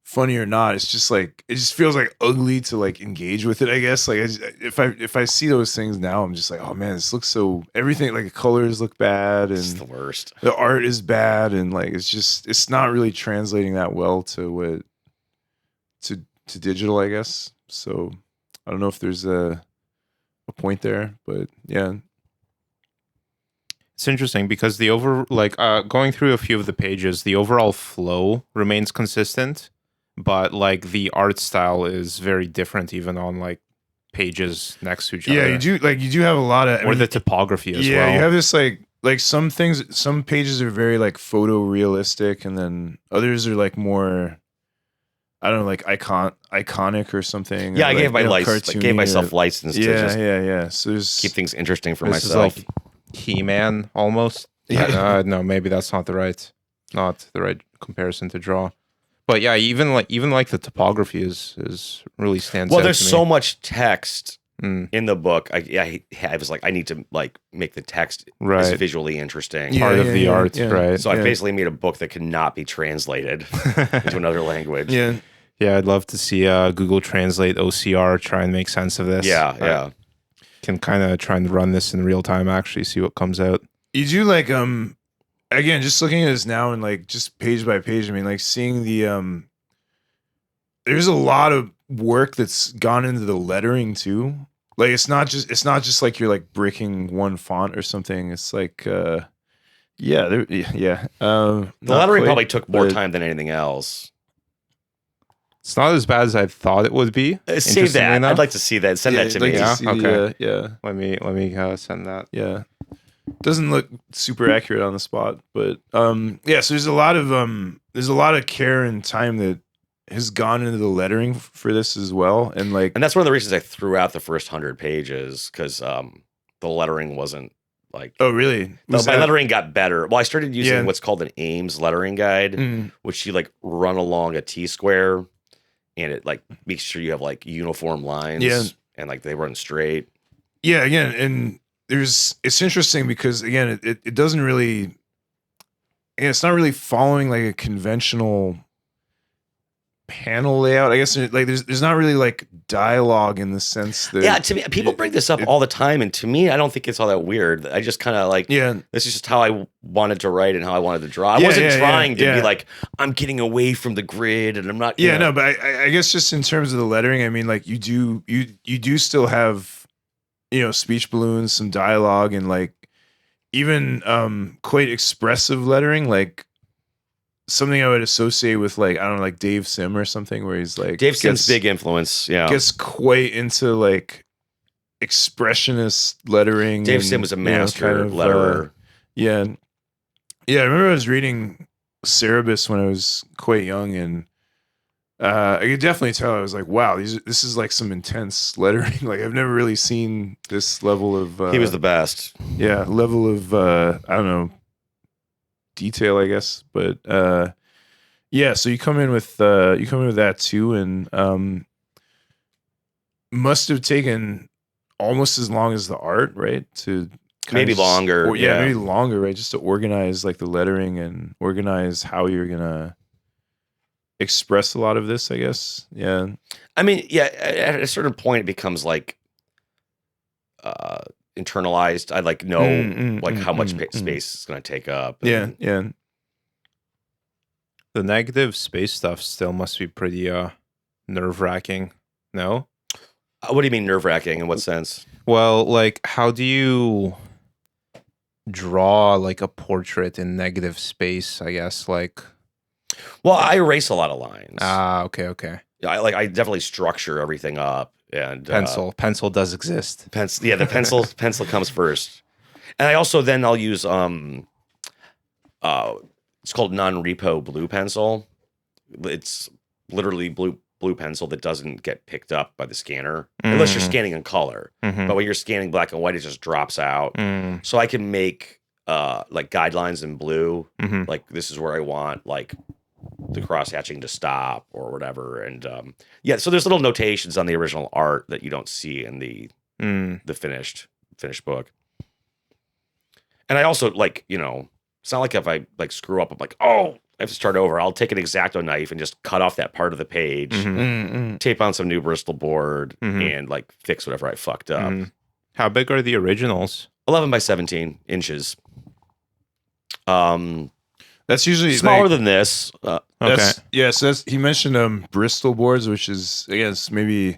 A: funny or not, it's just like it just feels like ugly to like engage with it. I guess like if I see those things now, I'm just like, oh man, this looks so everything like the colors look bad and
C: It's the worst.
A: the art is bad and like it's not really translating that well to digital, I guess. So I don't know if there's a point there, but yeah.
B: It's interesting because the going through a few of the pages, the overall flow remains consistent, but like the art style is very different even on like pages next to each other.
A: Yeah, you do have a lot of
B: the typography as well.
A: Yeah, you have this like some pages are very like photorealistic and then others are like more I don't know, like iconic or something.
C: Yeah,
A: or
C: I gave
A: like,
C: gave myself license to just
A: yeah. So there's
C: keep things interesting for
B: this
C: myself.
B: is like He-Man almost.
A: Yeah.
B: No, maybe that's not the right comparison to draw. But yeah, even like the typography is really stands out.
C: Well, there's
B: to me.
C: so much text in the book. I was like, I need to like make the text as visually interesting.
A: Yeah,
B: part of the art, right?
C: So I basically made a book that cannot be translated into another language.
A: Yeah.
B: Yeah, I'd love to see Google Translate OCR try and make sense of this.
C: Yeah.
B: Can kind of try and run this in real time, actually see what comes out.
A: You do like again, just looking at this now and like just page by page, I mean like seeing the there's a lot of work that's gone into the lettering too. Like it's not just like you're like bricking one font or something. It's like the
C: lettering probably took more time than anything else.
B: It's not as bad as I thought it would be.
C: Save that.
B: Enough.
C: I'd like to see that. Send that to me.
B: Okay. Let me send that.
A: Yeah. Doesn't look super accurate on the spot, but so there's a lot of care and time that has gone into the lettering for this as well, and
C: that's one of the reasons I threw out the first 100 pages because the lettering wasn't like.
A: Oh really?
C: My lettering got better. Well, I started using what's called an Ames lettering guide, which you like run along a T-square, and it like makes sure you have like uniform lines, and like they run straight.
A: Yeah, again, and it's interesting because again, it doesn't really, and it's not really following like a conventional panel layout. I guess like there's not really like dialogue in the sense that
C: to me people bring this up all the time, and to me I don't think it's all that weird. I just kind of like this is just how I wanted to write and how I wanted to draw. I wasn't trying to be like I'm getting away from the grid and I'm not.
A: No, but I guess just in terms of the lettering, I mean like you do still have speech balloons, some dialogue, and like even quite expressive lettering, like something I would associate with like I don't know, like Dave Sim or something, where he's like
C: Dave Sim's big influence. Yeah,
A: gets quite into like expressionist lettering.
C: Dave Sim was a master letterer.
A: I remember I was reading Cerebus when I was quite young, and I could definitely tell. I was like, wow, this is like some intense lettering. Like I've never really seen this level of
C: he was the best.
A: Yeah, level of I don't know, detail, I guess. But so you come in with that too, and must have taken almost as long as the art, right? To
C: maybe longer.
A: Maybe longer, right? Just to organize like the lettering and organize how you're gonna express a lot of this, I guess. Yeah. I
C: mean, at a certain point it becomes like internalized. I like know how much space it's going to take up.
A: Yeah.
B: The negative space stuff still must be pretty nerve-wracking. No?
C: What do you mean nerve-wracking? In what sense?
B: Well, like how do you draw like a portrait in negative space, I guess? Like
C: Well, I erase a lot of lines.
B: Okay.
C: I definitely structure everything up. And
B: Pencil does exist.
C: the pencil comes first. And I also then I'll use it's called non-repo blue pencil. It's literally blue pencil that doesn't get picked up by the scanner unless you're scanning in color.
B: Mhm.
C: But when you're scanning black and white, it just drops out. So I can make like guidelines in blue.
B: Mhm.
C: Like this is where I want like the cross hatching to stop or whatever. And so there's little notations on the original art that you don't see in the finished book. And I also like, it's not like if I like screw up, I'm like, oh, I have to start over. I'll take an X-Acto knife and just cut off that part of the page, tape on some new Bristol board, and like fix whatever I fucked up.
B: How big are the originals?
C: 11 by 17 inches.
A: That's usually
C: smaller than this.
B: Okay.
A: So he mentioned Bristol boards, which is I guess maybe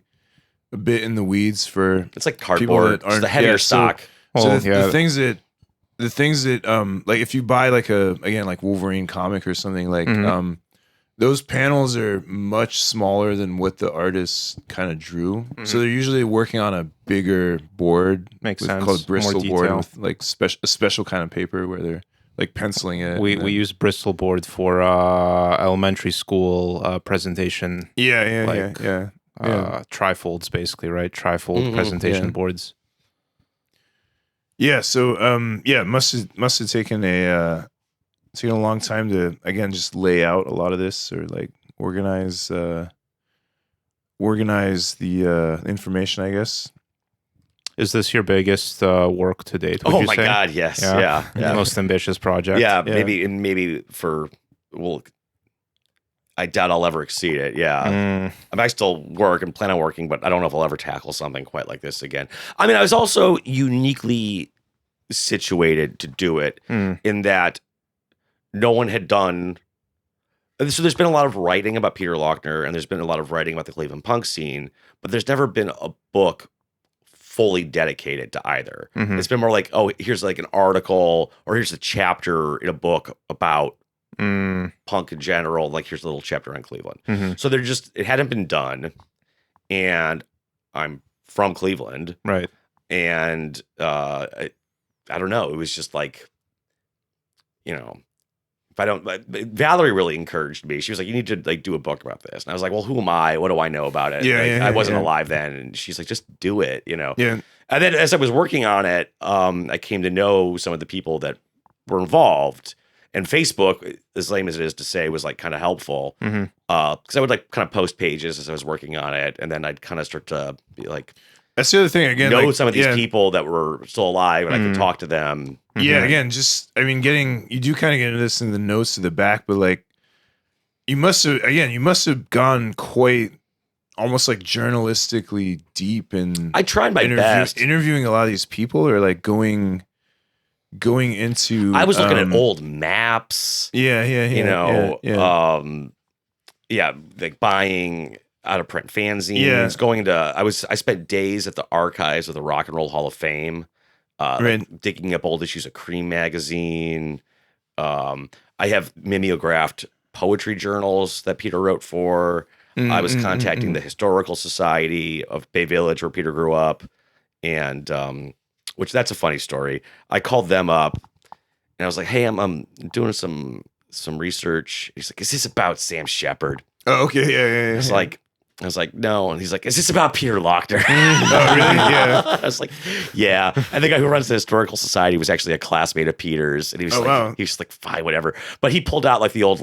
A: a bit in the weeds for
C: it's like
A: people
C: cardboard.
A: that aren't
C: It's the heavier stock.
A: The things that like if you buy like like Wolverine comic or something like those panels are much smaller than what the artist kind of drew. So they're usually working on a bigger board.
B: Makes sense.
A: Called Bristol
B: More
A: board
B: detail.
A: with like a special kind of paper where they're like penciling it.
B: We use Bristol board for elementary school presentation.
A: Yeah.
B: Trifolds basically, right? Trifold presentation boards.
A: Yeah, so must have taken a long time to again just lay out a lot of this or like organize the information, I guess.
B: Is this your biggest work to date? Would
C: Oh
B: you
C: my
B: say?
C: God, yes. Yeah.
B: Most ambitious project.
C: Yeah, maybe I doubt I'll ever exceed it. Yeah. I still work and plan on working, but I don't know if I'll ever tackle something quite like this again. I mean, I was also uniquely situated to do it in that no one had done. So there's been a lot of writing about Peter Laughner and there's been a lot of writing about the Cleveland punk scene, but there's never been a book fully dedicated to either. It's been more like, oh, here's like an article or here's a chapter in a book about punk in general. Like here's a little chapter on Cleveland. So it hadn't been done. And I'm from Cleveland.
B: Right.
C: And I don't know. It was just like, Valerie really encouraged me. She was like, you need to like do a book about this. And I was like, well, who am I? What do I know about it? I wasn't alive then. And she's like, just do it, Yeah. And then as I was working on it, I came to know some of the people that were involved. And Facebook, as lame as it is to say, was like kind of helpful. Because I would like kind of post pages as I was working on it. And then I'd kind of start to be like,
A: that's the other thing again.
C: Know
A: like,
C: some of these people that were still alive and I could talk to them.
A: Yeah, again, just you do kind of get into this in the notes to the back, but like you must have gone quite almost like journalistically deep in.
C: I tried my best
A: interviewing a lot of these people, or like going into.
C: I was looking at old maps. Like buying out of print fanzines, I spent days at the archives of the Rock and Roll Hall of Fame, like digging up old issues of Cream magazine. I have mimeographed poetry journals that Peter wrote for. I was contacting the Historical Society of Bay Village where Peter grew up, and which that's a funny story. I called them up and I was like, hey, I'm doing some research. He's like, is this about Sam Shepard?
A: Oh, okay, yeah.
C: I was like, no. And he's like, is this about Peter Laughner?
A: Oh, really? Yeah.
C: I was like, yeah. And the guy who runs the Historical Society was actually a classmate of Peter's. And he was he was like, fine, whatever. But he pulled out like the old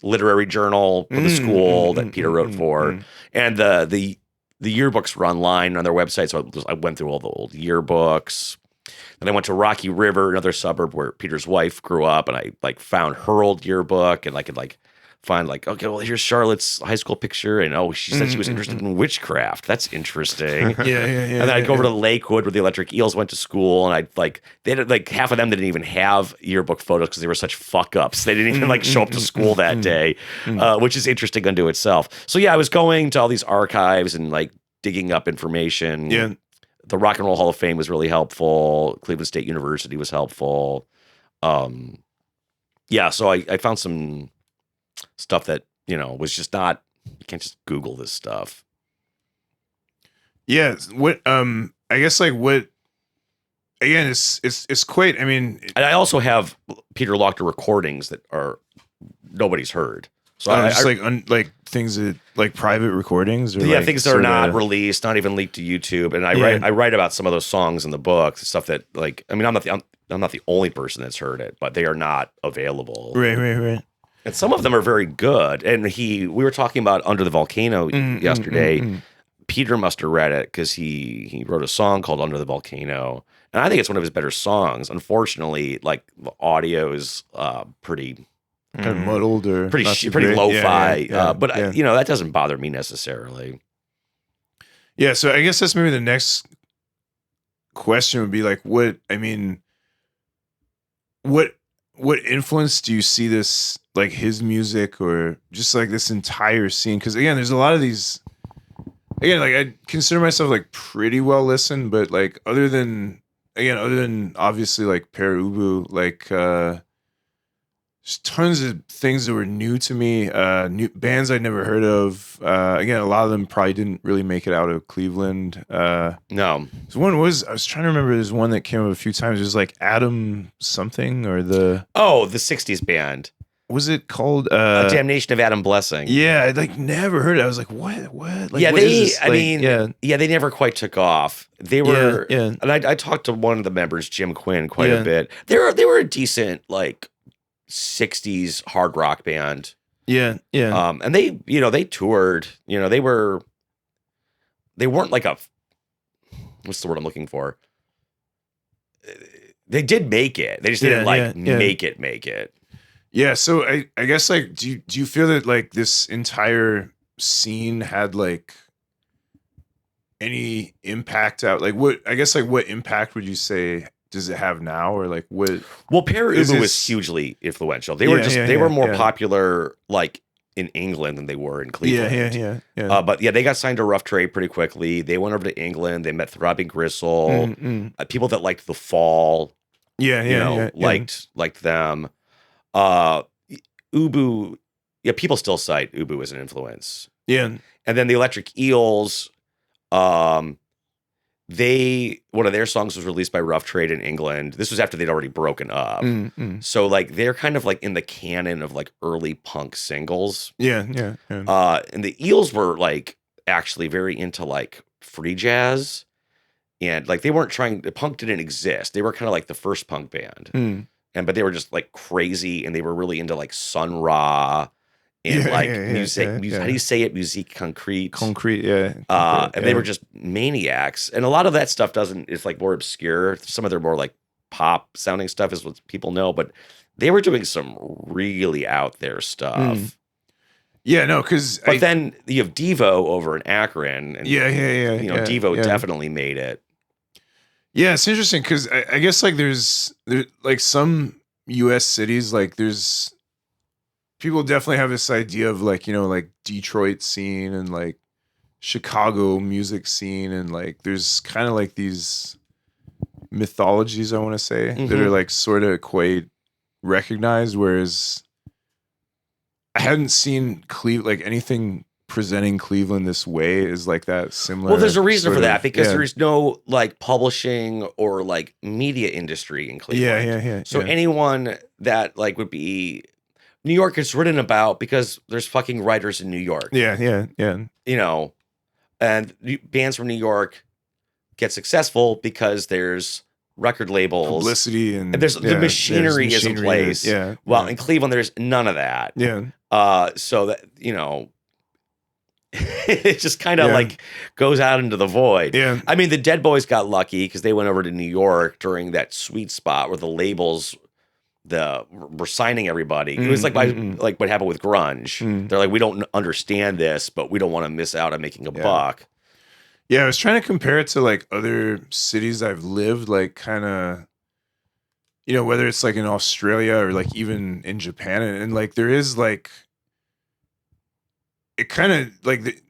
C: literary journal for the school that Peter wrote for. And the yearbooks were online on their website. So I went through all the old yearbooks. Then I went to Rocky River, another suburb where Peter's wife grew up. And I like found her old yearbook and I could like find like, okay, well, here's Charlotte's high school picture. And she said she was interested in witchcraft. That's interesting.
A: Yeah.
C: And then I'd go over to Lakewood where the Electric Eels went to school. And they had like half of them didn't even have yearbook photos because they were such fuck ups. They didn't even like show up to school that day, which is interesting unto itself. So yeah, I was going to all these archives and like digging up information.
A: Yeah.
C: The Rock and Roll Hall of Fame was really helpful. Cleveland State University was helpful. Yeah, so I found some stuff that, was just not, you can't just Google this stuff.
A: Yeah. What I guess like what again it's quite, I mean,
C: And I also have Peter Laughner recordings that are nobody's heard. So
A: just like things that like private recordings or like
C: things that are not released, not even leaked to YouTube. And I write about some of those songs in the book, stuff that like, I mean, I'm not the only person that's heard it, but they are not available.
A: Right.
C: And some of them are very good. And we were talking about Under the Volcano yesterday. Peter must have read it because he wrote a song called Under the Volcano. And I think it's one of his better songs. Unfortunately, like the audio is pretty
A: kind of muddled or
C: pretty lo-fi. But that doesn't bother me necessarily.
A: Yeah, so I guess that's maybe the next question would be like, what influence do you see this, like his music or just like this entire scene? Because again, there's a lot of these. Again, like I consider myself like pretty well listened, but like other than obviously like Pere Ubu, like just tons of things that were new to me, new bands I'd never heard of. Again, a lot of them probably didn't really make it out of Cleveland.
C: No.
A: So I was trying to remember, there's one that came up a few times. It was like Adam something or the
C: 60s band.
A: Was it called
C: A Damnation of Adam Blessing?
A: Yeah, I like never heard it. I was like, what? Like,
C: yeah,
A: what is this?
C: They never quite took off. They were, and I talked to one of the members, Jim Quinn, quite a bit. They were a decent like 60s hard rock band.
A: Yeah.
C: And they toured. They weren't like a, what's the word I'm looking for? They did make it. They just didn't make it.
A: Yeah, so I guess like do you feel that like this entire scene had like any impact out, like what impact would you say does it have now, or like what?
C: Well, Pere Ubu was hugely influential. They were more popular like in England than they were in Cleveland.
A: Yeah.
C: But they got signed to Rough Trade pretty quickly. They went over to England. They met Throbbing Gristle, people that liked The Fall. Liked them. Ubu, people still cite Ubu as an influence.
A: Yeah.
C: And then the Electric Eels, one of their songs was released by Rough Trade in England. This was after they'd already broken up. So like they're kind of like in the canon of like early punk singles.
A: Yeah.
C: And the Eels were like actually very into like free jazz. And like they weren't punk didn't exist. They were kind of like the first punk band. But they were just like crazy, and they were really into like Sun Ra and music. How do you say it? Musique concrete. And they were just maniacs. And a lot of that stuff it's like more obscure. Some of their more like pop sounding stuff is what people know, but they were doing some really out there stuff.
A: Yeah, no, because
C: then you have Devo over in Akron, and Devo definitely made it.
A: Yeah, it's interesting because I guess like there's like some U.S. cities, like there's people definitely have this idea of like, like Detroit scene and like Chicago music scene, and like there's kind of like these mythologies, I want to say, that are like sort of quite recognized, whereas I hadn't seen like anything presenting Cleveland this way is like that similar.
C: Well, there's a reason for that, because there's no like publishing or like media industry in Cleveland.
A: Yeah.
C: So anyone that like would be, New York is written about because there's fucking writers in New York.
A: Yeah.
C: And bands from New York get successful because there's record labels,
A: publicity, and
C: there's the machinery is in place. Well, in Cleveland, there's none of that. So that it just kind of like goes out into the void. I mean, the Dead Boys got lucky because they went over to New York during that sweet spot where the labels were signing everybody. It was like like what happened with grunge. They're like, we don't understand this, but we don't want to miss out on making a buck.
A: Yeah, I was trying to compare it to like other cities I've lived, like kind of, whether it's like in Australia or like even in Japan, and like there is like, it kind of like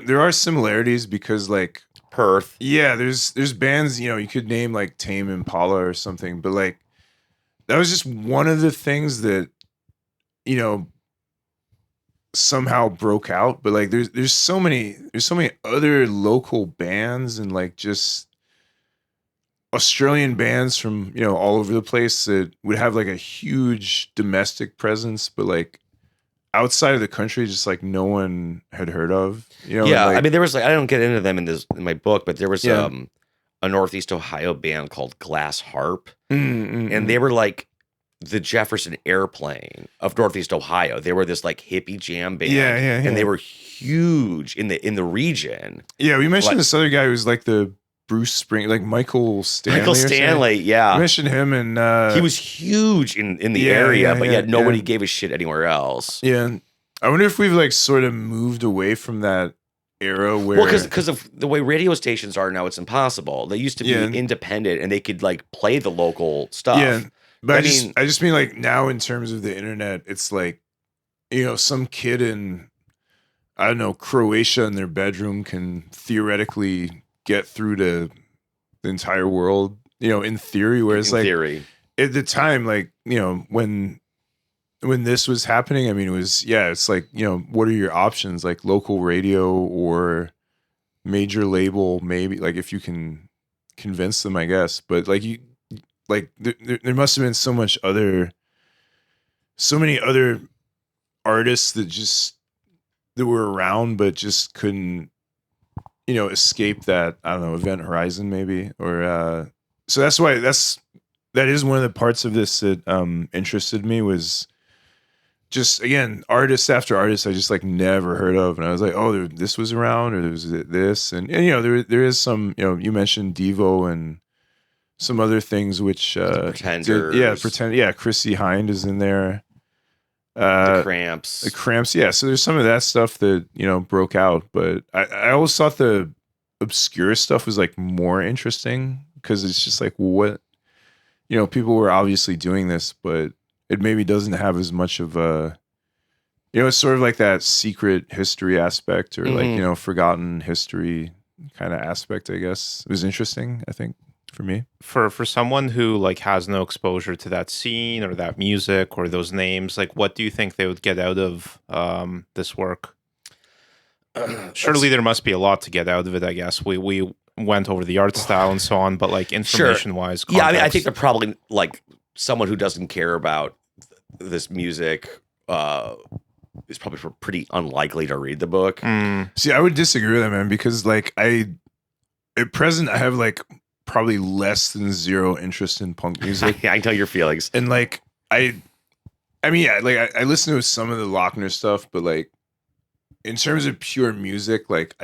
A: there are similarities because like
C: Perth.
A: Yeah, there's bands, you could name like Tame Impala or something, but like that was just one of the things that you know, somehow broke out, but like there's so many other local bands and like just Australian bands from, you know, all over the place that would have like a huge domestic presence, but like outside of the country, just like no one had heard of, you know.
C: Yeah,
A: and, like,
C: I mean, there was like, I don't get into them in my book, but there was
A: Yeah.
C: a Northeast Ohio band called Glass Harp,
A: and
C: and they were like the Jefferson Airplane of Northeast Ohio. They were this like hippie jam band, and they were huge in the region.
A: Yeah, we mentioned
C: Like-
A: this other guy who's like the Bruce Spring, like Michael Stanley.
C: Michael
A: or something.
C: Stanley, yeah.
A: We mentioned him, and
C: He was huge in the
A: Yeah,
C: area,
A: yeah,
C: but
A: yeah,
C: yet nobody
A: yeah.
C: gave a shit anywhere else.
A: Yeah, I wonder if we've like sort of moved away from that era where,
C: Well, because of the way radio stations are now, it's impossible. They used to be independent and they could like play the local stuff.
A: yeah, but
C: I
A: I just mean like now in terms of the internet, it's like, you know, some kid in, I don't know, Croatia in their bedroom can theoretically get through to the entire world, you know, in theory. Whereas
C: in
A: like
C: theory.
A: at the time, like, you know, when this was happening, I mean, it was, yeah, it's like, you know, what are your options? Like local radio or major label, maybe, like if you can convince them, I guess. But like there must have been so many other artists that were around, but just couldn't, you know, escape that, I don't know, event horizon maybe, or, so that is one of the parts of this that, interested me, was just, again, artist after artist I just like never heard of, and I was like, oh, this was around, or there was this, and you know, there is some, you know, you mentioned Devo and some other things which
C: Pretenders.
A: Chrissy Hind is in there,
C: The Cramps.
A: yeah, so there's some of that stuff that, you know, broke out, but I always thought the obscure stuff was like more interesting, because it's just like, what, you know, people were obviously doing this, but it maybe doesn't have as much of a, you know, it's sort of like that secret history aspect, or like, you know, forgotten history kind of aspect, I guess. It was interesting, I think, for me.
B: For someone who like has no exposure to that scene or that music or those names, like what do you think they would get out of this work? Surely there must be a lot to get out of it, I guess. We went over the art style and so on, but like information wise,
C: yeah, I mean, I think they're probably like someone who doesn't care about this music is probably pretty unlikely to read the book.
A: See, I would disagree with that, man, because like at present I have like probably less than zero interest in punk music.
C: I can tell your feelings.
A: And like I mean, yeah, like I listen to some of the Laughner stuff, but like in terms of pure music, like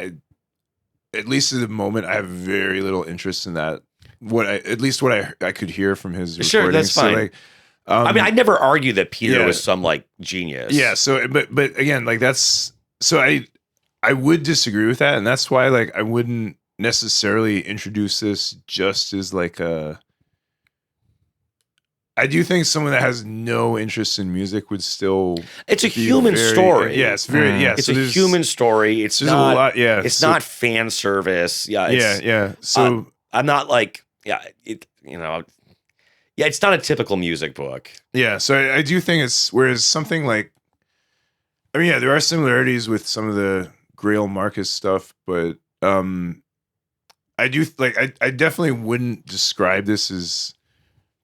A: at least at the moment, I have very little interest in that. What I could hear from his recordings.
C: Sure, that's fine.
A: So like,
C: I mean, I never argue that Peter was some like genius.
A: Yeah. So, but again, like that's, so I would disagree with that, and that's why like I wouldn't necessarily introduce this just as like a. I do think someone that has no interest in music would still.
C: It's a human story.
A: Yeah, it's very
C: It's a human story. It's not.
A: A lot, yeah,
C: it's not fan service. Yeah.
A: Yeah. So
C: I'm not like it's not a typical music book.
A: Yeah, so I do think it's, whereas something like, I mean, yeah, there are similarities with some of the Grail Marcus stuff, but I do like I definitely wouldn't describe this as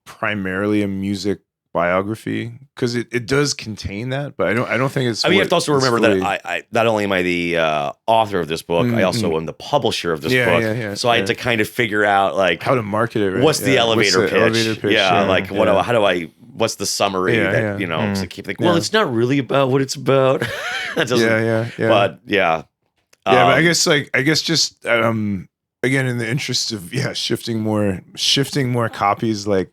A: primarily a music biography, because it does contain that, but I don't think it's.
C: I mean, you have to also remember that I not only am I the author of this book, I also am the publisher of this book.
A: Yeah,
C: so I had to kind of figure out like
A: how to market it. Right?
C: What's the elevator pitch?
A: Yeah,
C: like how do I? What's the summary that you know? To keep thinking, well, it's not really about what it's about. That doesn't. But yeah.
A: But I guess just again, in the interest of shifting more copies, like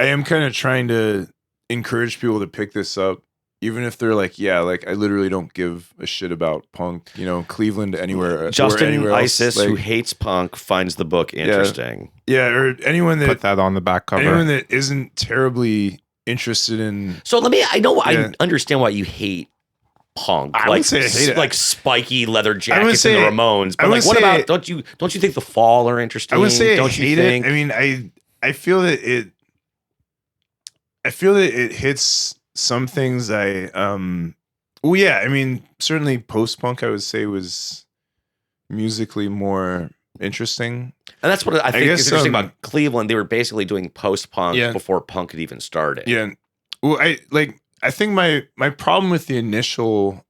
A: I am kind of trying to encourage people to pick this up, even if they're like, like I literally don't give a shit about punk, you know, Cleveland, anywhere.
C: Justin
A: or anywhere
C: Isis,
A: else, like,
C: who hates punk, finds the book interesting.
A: Yeah, or anyone that
B: put that on the back cover.
A: Anyone that isn't terribly interested in.
C: So I understand why you hate punk.
A: I would say I hate it.
C: Like spiky leather jackets and the Ramones. But like, what about don't you think the Fall are interesting?
A: I would say
C: don't
A: I hate it. I mean, I feel that it hits some things well, yeah, I mean, certainly post-punk I would say was musically more interesting.
C: And that's what I think
A: guess,
C: is interesting about Cleveland. They were basically doing post-punk before punk had even started.
A: Yeah. Well, I think my problem with the initial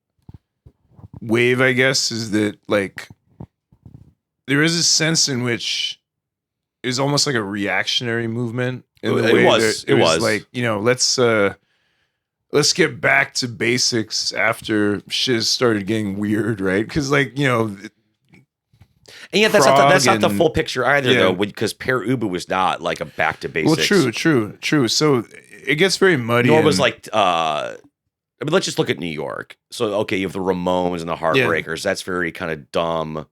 A: wave, I guess, is that like there is a sense in which it's almost like a reactionary movement in the way
C: it was
A: like, you know, let's get back to basics after shit started getting weird, right? Because like, you know,
C: and yet that's not the full picture either, though, because Pere Ubu was not like a back to basics.
A: Well, true. So it gets very muddy.
C: Nor was like, I mean, let's just look at New York. So, okay, you have the Ramones and the Heartbreakers. That's very kind of dumb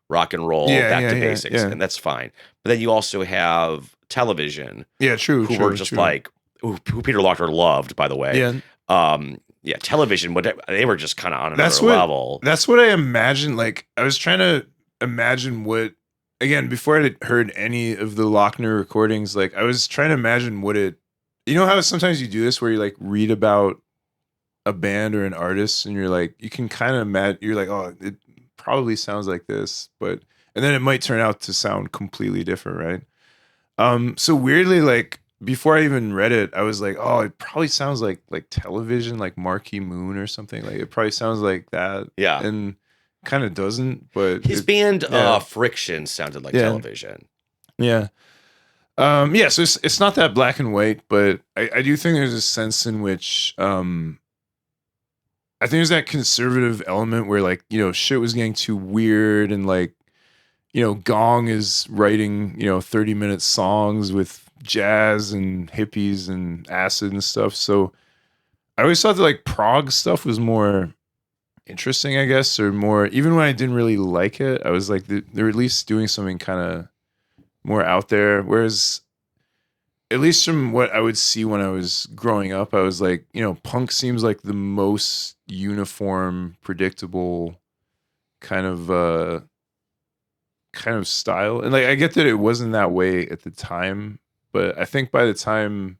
C: rock and roll, back to basics, and that's fine. But then you also have television.
A: Yeah, true.
C: Who were just like, who Peter Laughner loved, by the way.
A: Yeah.
C: Television, but they were just kind of on another level.
A: That's what I imagined. Like, I was trying to imagine what, again, before I had heard any of the Laughner recordings, like, I was trying to imagine what it, you know how sometimes you do this where you, like, read about a band or an artist and you're like, you can kind of imagine, you're like, oh, it probably sounds like this, and then it might turn out to sound completely different, right? So weirdly, like, before I even read it, I was like, oh, it probably sounds like television, like Marquee Moon or something. Like, it probably sounds like that.
C: Yeah.
A: And kind of doesn't, but
C: his band Friction sounded like television.
A: Yeah. So it's not that black and white, but I do think there's a sense in which I think there's that conservative element where, like, you know, shit was getting too weird, and like, you know, Gong is writing, you know, 30-minute songs with jazz and hippies and acid and stuff. So I always thought that like prog stuff was more interesting, I guess, or more, even when I didn't really like it, I was like, they're at least doing something kind of more out there. Whereas, at least from what I would see when I was growing up, I was like, you know, punk seems like the most uniform, predictable kind of style. And like, I get that it wasn't that way at the time, but I think by the time,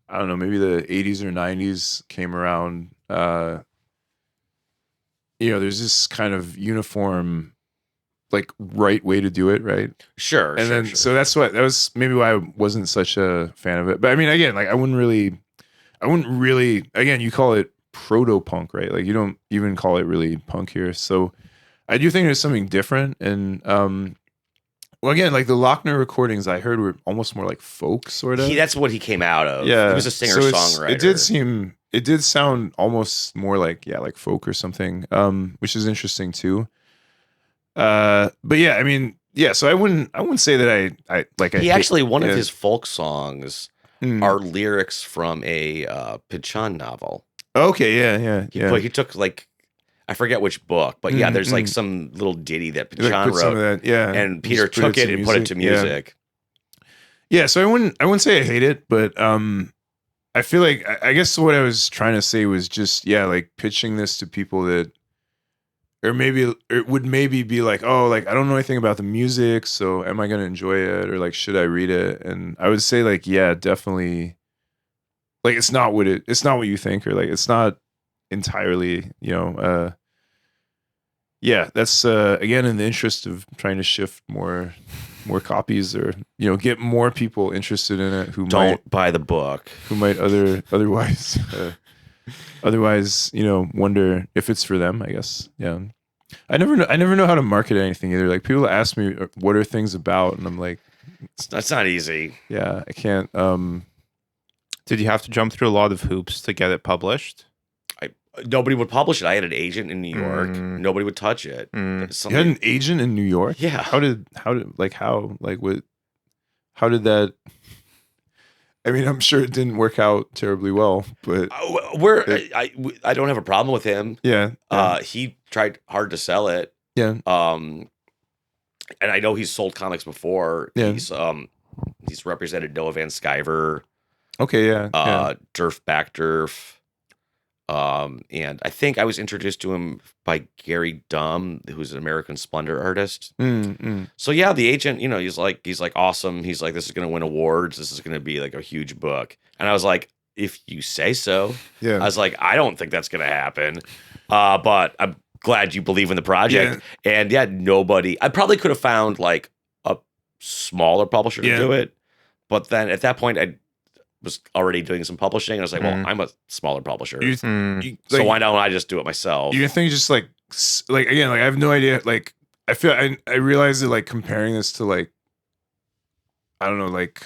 A: I don't know, maybe the 80s or 90s came around, you know, there's this kind of uniform, like, right way to do it, right?
C: Sure.
A: And then, so that was maybe why I wasn't such a fan of it. But I mean, again, like, I wouldn't really, again, you call it proto-punk, right? Like, you don't even call it really punk here. So I do think there's something different. And, well, again, like the Laughner recordings I heard were almost more like folk, sort of.
C: That's what he came out of.
A: Yeah.
C: He was a singer-songwriter.
A: It did sound almost more like, like folk or something, which is interesting too. But yeah, I mean, yeah, so I wouldn't say that I
C: actually, one of his folk songs are lyrics from a Pichan novel.
A: Okay, yeah.
C: But he took, like, I forget which book, but yeah, there's like some little ditty that Pichan wrote.
A: Some of that,
C: and Peter took it and put it to music.
A: Yeah, so I wouldn't say I hate it, but I feel like, I guess what I was trying to say was just, like, pitching this to people that, or maybe it would maybe be like, oh, like, I don't know anything about the music, so am I going to enjoy it, or like, should I read it? And I would say, like, yeah, definitely, like, it's not what you think, or like, it's not entirely, you know, that's again, in the interest of trying to shift more copies, or, you know, get more people interested in it who
C: don't buy the book,
A: who might otherwise you know, wonder if it's for them, I guess. Yeah, I never know how to market anything either. Like, people ask me what are things about, and I'm like,
C: that's not easy.
A: Yeah, I can't.
B: Did you have to jump through a lot of hoops to get it published?
C: Nobody would publish it. I had an agent in New York. Nobody would touch it.
A: You had an agent in New York?
C: Yeah.
A: How did that? I mean, I'm sure it didn't work out terribly well, but
C: I don't have a problem with him.
A: Yeah.
C: He tried hard to sell it.
A: Yeah.
C: And I know he's sold comics before.
A: Yeah.
C: He's represented Noah Van Sciver.
A: Okay. Yeah.
C: Durf Backdurf. And I think I was introduced to him by Gary Dumm, who's an American Splendor artist. So yeah, the agent, you know, he's like awesome. He's like, this is going to win awards. This is going to be like a huge book. And I was like, if you say so.
A: Yeah.
C: I was like, I don't think that's going to happen. But I'm glad you believe in the project. And nobody, I probably could have found like a smaller publisher to do it. But then at that point, I was already doing some publishing. I was like, well, I'm a smaller publisher. So why don't I just do it myself?
A: You think just like again, like I have no idea. Like I feel I realize that like comparing this to like, I don't know, like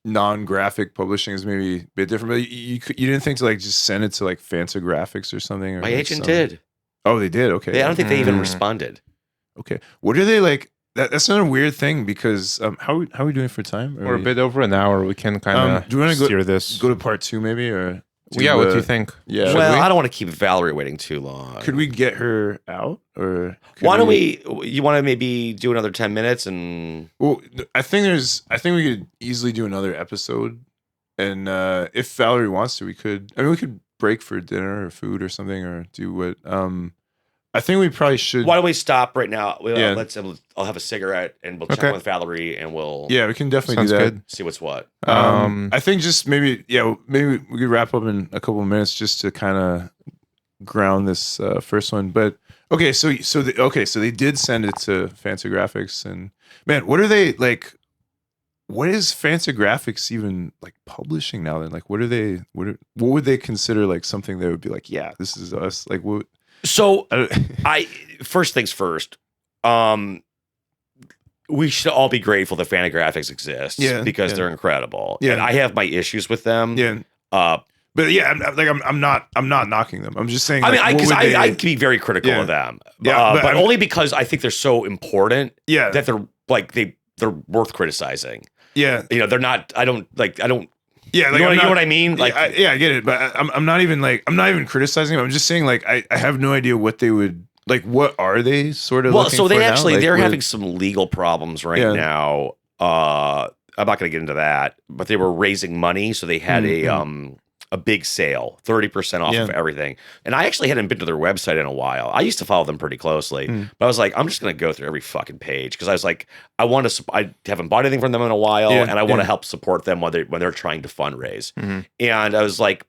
A: non-graphic publishing is maybe a bit different, but you didn't think to like just send it to like Fantagraphics or something? Or
C: My
A: like
C: agent did.
A: Oh, they did? Okay.
C: I don't think they even responded.
A: Okay. What are they like? That's another weird thing because how are we doing for time?
B: We're a bit over an hour. We can kind of
A: do you want to
B: steer this.
A: Go to part 2 maybe, or
B: what do you think?
A: Yeah.
C: Well, I don't want to keep Valerie waiting too long.
A: Could we get her out, or
C: why don't we? You want to maybe do another 10 minutes and?
A: Well, I think we could easily do another episode, and if Valerie wants to, we could. I mean, we could break for dinner or food or something, or do what. I think we probably should.
C: Why don't we stop right now? I'll have a cigarette and we'll check with Valerie and we'll.
A: Yeah, we can definitely do that.
B: Good.
C: See what's what.
A: I think just maybe we could wrap up in a couple of minutes just to kind of ground this first one. But okay, so they did send it to Fantagraphics, and man, what are they like? What is Fantagraphics even like publishing now? Then, like, what would they consider like something that would be like, yeah, this is us? Like, what?
C: So I first things first, we should all be grateful that Fantagraphics exists because they're incredible. Yeah. And I have my issues with them.
A: Yeah. But yeah, I'm not knocking them. I'm just saying.
C: I mean, I can be very critical of them. Yeah, but only because I think they're so important. Yeah. That they're like they're worth criticizing. Yeah. You know, they're not. I don't. Yeah, like, you know what I mean? Like,
A: I get it, but I'm not even criticizing them. I'm just saying, like, I have no idea what they would like. What are they sort of?
C: Well, so they actually they're having some legal problems right now. I'm not going to get into that, but they were raising money, so they had a big sale, 30% off of everything. And I actually hadn't been to their website in a while. I used to follow them pretty closely, but I was like, I'm just going to go through every fucking page because I was like, I haven't bought anything from them in a while, and I want to help support them when they're trying to fundraise. And I was like,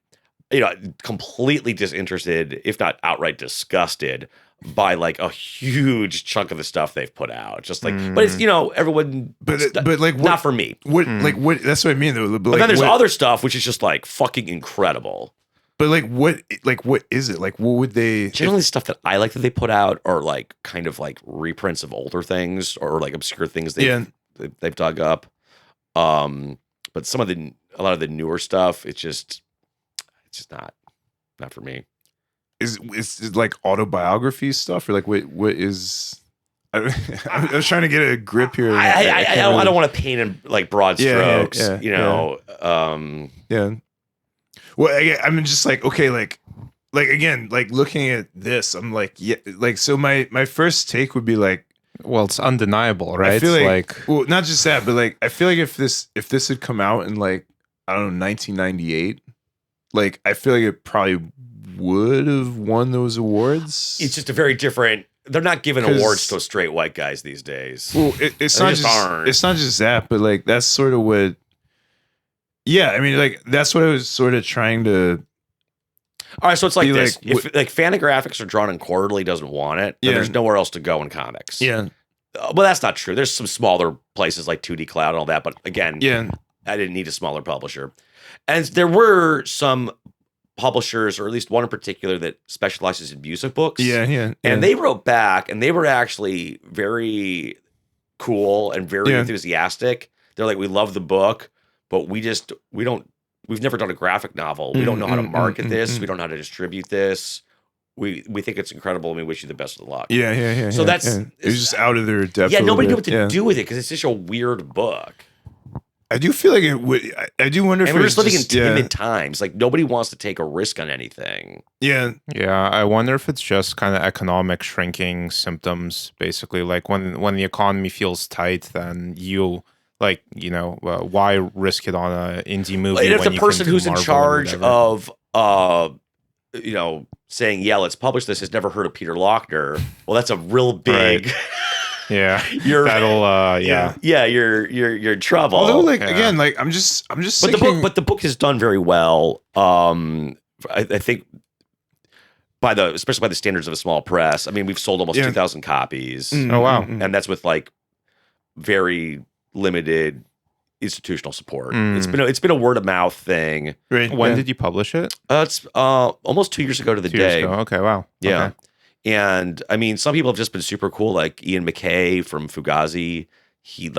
C: completely disinterested, if not outright disgusted by like a huge chunk of the stuff they've put out. Just like, but it's everyone, but like
A: what,
C: not for me.
A: What like what? That's what I mean though.
C: But then there's other stuff which is just like fucking incredible.
A: But like what is it? Like what would they?
C: Generally, stuff that I like that they put out are like kind of like reprints of older things or like obscure things they've dug up. But a lot of the newer stuff, it's just not for me.
A: Is it like autobiography stuff or like what is? I was trying to get a grip here.
C: I don't want to paint in like broad strokes. Yeah.
A: Well, I'm just like, okay, like again, like looking at this, I'm like, yeah, like so my first take would be like,
B: well, it's undeniable, right?
A: I feel like well, not just that, but like I feel like if this had come out in like I don't know 1998, like I feel like it probably would have won those awards.
C: It's just a very different. They're not giving awards to straight white guys these days.
A: Well, it's not just that, but like that's sort of what. Yeah, I mean, like that's what I was sort of trying to.
C: All right, so it's like this: if like Fantagraphics are drawn in quarterly, doesn't want it, then there's nowhere else to go in comics.
A: Yeah,
C: well, that's not true. There's some smaller places like 2D Cloud and all that, but again, I didn't need a smaller publisher, and there were some publishers, or at least one in particular, that specializes in music books. And they wrote back, and they were actually very cool and very enthusiastic. They're like, we love the book, but we've never done a graphic novel. We don't know how to market this. We don't know how to distribute this. We think it's incredible, and we wish you the best of luck. So that's
A: it was just out of their depth.
C: Yeah, nobody knew what to do with it because it's such a weird book.
A: I do feel like it would. I do wonder if
C: we're just living in timid times. Like nobody wants to take a risk on anything.
B: Yeah. I wonder if it's just kind of economic shrinking symptoms. Basically, like when the economy feels tight, then why risk it on an indie movie?
C: And if the person who's in charge of saying let's publish this has never heard of Peter Laughner, well, that's a real big.
B: Yeah.
C: you're
B: Yeah.
C: you're in trouble.
A: Although, like,
B: Yeah.
A: again, like I'm just
C: but
A: thinking,
C: the book has done very well. I think especially by the standards of a small press. I mean, we've sold almost 2,000 copies,
B: Oh, wow.
C: and that's with like very limited institutional support. It's been a word of mouth thing.
A: right?
B: When did you publish it?
C: It's almost 2 years ago to the
B: 2 years
C: day.
B: ago. Okay, wow.
C: Yeah.
B: Okay.
C: And I mean, some people have just been super cool, like Ian McKay from Fugazi. He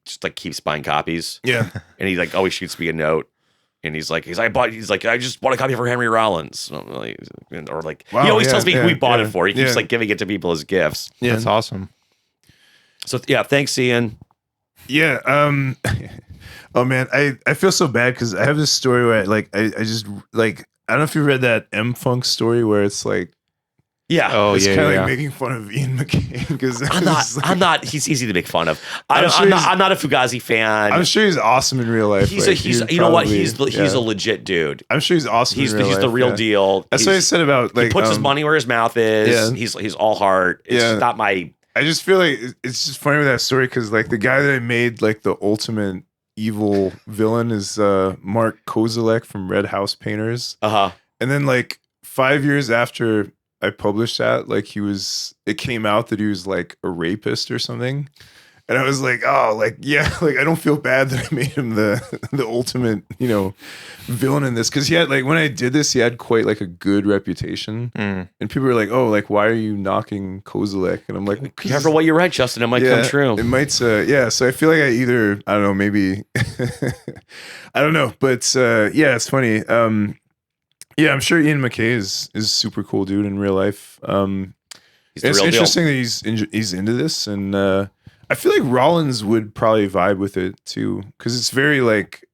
C: just like keeps buying copies.
A: Yeah.
C: And he like always shoots me a note. And he's like, I just bought a copy for Henry Rollins. Or like,
A: Wow,
C: he always
A: yeah,
C: tells me who he bought
A: yeah,
C: it for. He keeps
A: yeah.
C: like giving it to people as gifts.
A: Yeah.
B: That's awesome.
C: So yeah, thanks, Ian.
A: Yeah. Oh man, I feel so bad because I have this story where I just like, I don't know if you read that M Funk story where it's like,
C: Yeah.
B: Oh,
A: it's
B: yeah,
A: kind of
B: yeah.
A: like making fun of Ian McCain because
C: I'm not. He's easy to make fun of.
A: I'm sure
C: I'm not a Fugazi fan.
A: I'm sure he's awesome in real life.
C: He's
A: like,
C: you know what?
A: probably-
C: He's
A: yeah.
C: a legit dude.
A: I'm sure he's awesome.
C: He's
A: in real
C: the
A: life,
C: real
A: yeah.
C: deal.
A: That's what I said about like
C: he puts his money where his mouth is.
A: Yeah.
C: He's all heart. It's
A: Yeah.
C: just not my.
A: I just feel like it's just funny with that story because like the guy that I made like the ultimate evil villain is Mark Kozilek from Red House Painters, and then like 5 years after I published that, like it came out that he was like a rapist or something. And I was like, oh, like, yeah, like, I don't feel bad that I made him the ultimate, villain in this. Cause he had like, when I did this, he had quite like a good reputation. And people were like, oh, like, why are you knocking Kozilek? And I'm like,
C: Be careful what you write, Justin. It might
A: yeah,
C: come true.
A: It might, yeah. So I feel like I don't know, maybe, I don't know. But yeah, it's funny. Yeah, I'm sure Ian McKay is super cool dude in real life.
C: He's the
A: It's
C: real
A: interesting
C: deal.
A: that he's into this, and I feel like Rollins would probably vibe with it too, because it's very like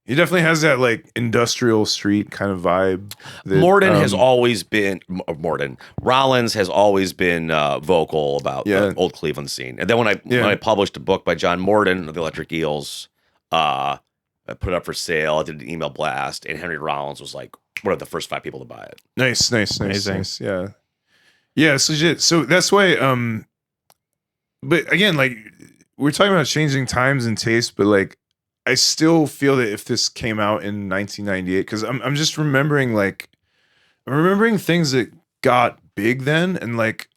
A: he definitely has that like industrial street kind of vibe. That,
C: Morden has always been Rollins has always been vocal about the old Cleveland scene. And then when I published a book by John Morden of the Electric Eels, I put it up for sale. I did an email blast, and Henry Rollins was like one of the first 5 people to buy it.
A: Nice.
B: Amazing.
A: Yeah, it's legit. So that's why. But again, like we're talking about changing times and taste, but like I still feel that if this came out in 1998, because I'm just remembering things that got big then, and like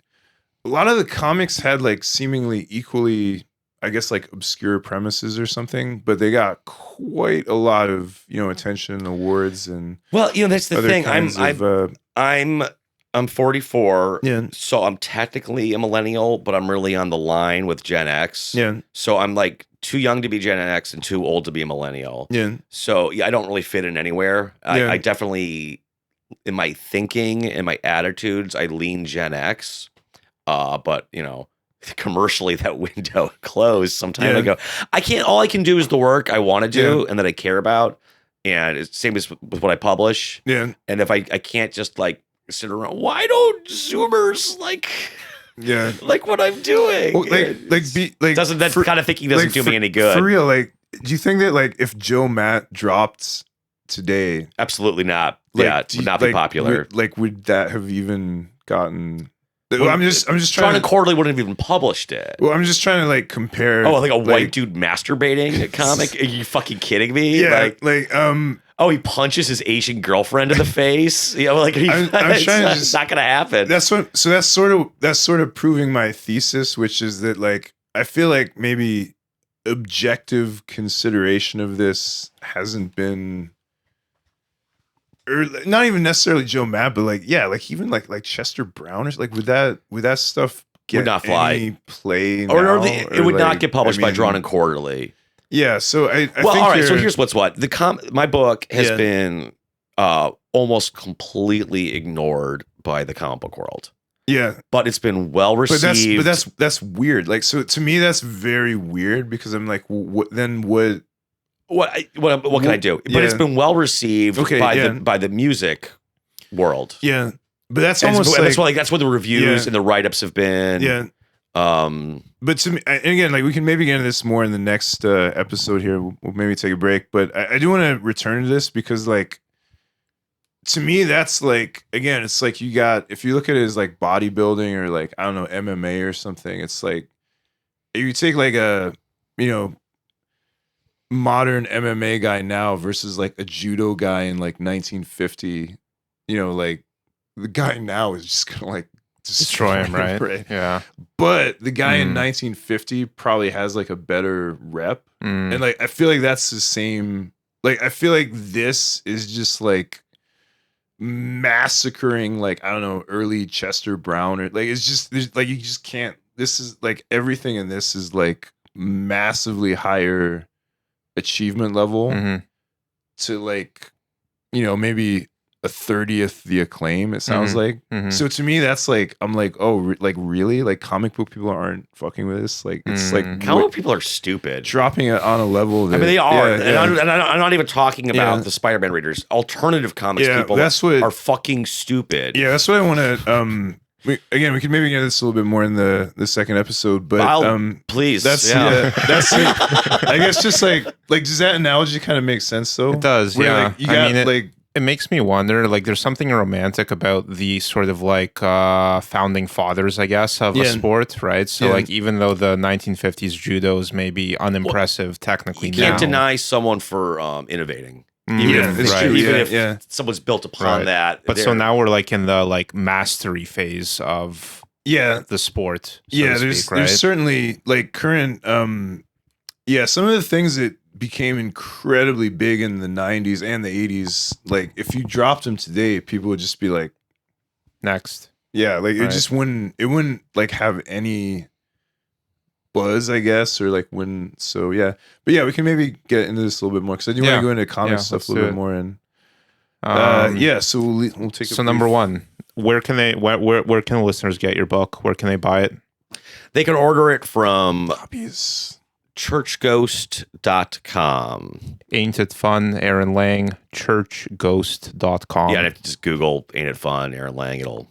A: a lot of the comics had like seemingly equally, I guess, like obscure premises or something, but they got quite a lot of attention and awards and
C: well, that's the
A: other
C: thing.
A: kinds
C: I'm 44,
A: Yeah.
C: so I'm technically a millennial, but I'm really on the line with Gen X.
A: Yeah.
C: So I'm like too young to be Gen X and too old to be a millennial.
A: Yeah.
C: So yeah, I don't really fit in anywhere.
A: Yeah.
C: I definitely, in my thinking and my attitudes, I lean Gen X. But commercially that window closed some time ago. All I can do is the work I want to do and that I care about. And it's same as with what I publish.
A: Yeah.
C: And if I can't just like sit around, why don't Zoomers like what I'm doing?
A: Well,
C: kind of thinking doesn't do me any good.
A: For real, like, do you think that like if Joe Matt dropped today,
C: absolutely not.
A: Like,
C: would not be popular.
A: Would that have even gotten? Well, I'm just
C: trying to Quarterly wouldn't have even published it.
A: Well, I'm just trying to like compare.
C: Oh, like a white dude masturbating a comic? Are you fucking kidding me?
A: Yeah,
C: oh, he punches his Asian girlfriend in the face. I'm it's not gonna happen.
A: That's sort of proving my thesis, which is that like I feel like maybe objective consideration of this hasn't been. Or not even necessarily Joe Matt, but like even like Chester Brown or like would that stuff
C: would not fly
A: any play
C: or
A: now?
C: It would not get published by Drawn and Quarterly.
A: Yeah, so I think
C: all right. So here's what's what my book has been almost completely ignored by the comic book world.
A: Yeah,
C: but it's been well received.
A: But that's weird. Like, so to me, that's very weird because I'm like, what
C: can I do? But it's been well received by the music world.
A: Yeah, but that's almost
C: that's what the reviews and the write ups have been.
A: Yeah. But to me, and again, like we can maybe get into this more in the next episode here. We'll maybe take a break, but I do want to return to this because like to me, that's like, again, it's like you got, if you look at it as like bodybuilding or like, I don't know, MMA or something, it's like, if you take like a, you know, modern MMA guy now versus like a judo guy in like 1950, you know, like the guy now is just gonna like
B: Destroy him, right? Yeah.
A: But the guy in 1950 probably has like a better rep. And like, I feel like that's the same. Like, I feel like this is just like massacring, like, I don't know, early Chester Brown, or like, it's just, there's like, you just can't, this is like, everything in this is like massively higher achievement level to like, you know, maybe a 30th the acclaim, it sounds like. So to me, that's like, I'm like, oh, like really? Like comic book people aren't fucking with this? Like, it's like
C: comic book people are stupid.
A: Dropping it on a level that,
C: I mean, they are.
A: Yeah,
C: and I'm not even talking about the Spider-Man readers. Alternative comics people are fucking stupid.
A: Yeah, that's what I want to, we can maybe get this a little bit more in the second episode, but
C: please.
A: That's that's it. I guess just like does that analogy kind of make sense though?
B: It does.
A: Where,
B: yeah.
A: Like, you got
B: it makes me wonder, like, there's something romantic about the sort of like founding fathers, I guess, of a sport, right? So, like, even though the 1950s judo is maybe unimpressive technically
C: you
B: now.
C: can't deny someone for innovating.
A: Even if
C: someone's built upon that.
B: But so now we're like in the like mastery phase of the sport. So
A: there's certainly like current some of the things that became incredibly big in the 90s and the 80s, like if you dropped them today, people would just be like,
B: next.
A: Yeah, like it wouldn't like have any buzz, I guess, or like when. So yeah, but yeah, we can maybe get into this a little bit more because I do want to go into comic stuff a little bit more. And so we'll take.
B: So number one, where can listeners get your book? Where can they buy it?
C: They can order it from
A: copies.
C: churchghost.com.
B: Ain't It Fun, Aaron Lange, churchghost.com.
C: Yeah, if you just Google Ain't It Fun, Aaron Lange, it'll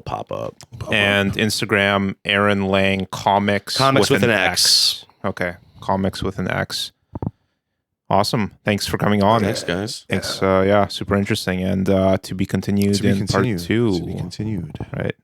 C: pop up.
B: And Instagram, Aaron Lange Comics
C: with an X.
B: Okay, Comics with an X. Awesome. Thanks for coming on.
C: Thanks, guys.
B: Thanks. Super interesting. And to be continued in part 2.
A: To be continued.
B: Right.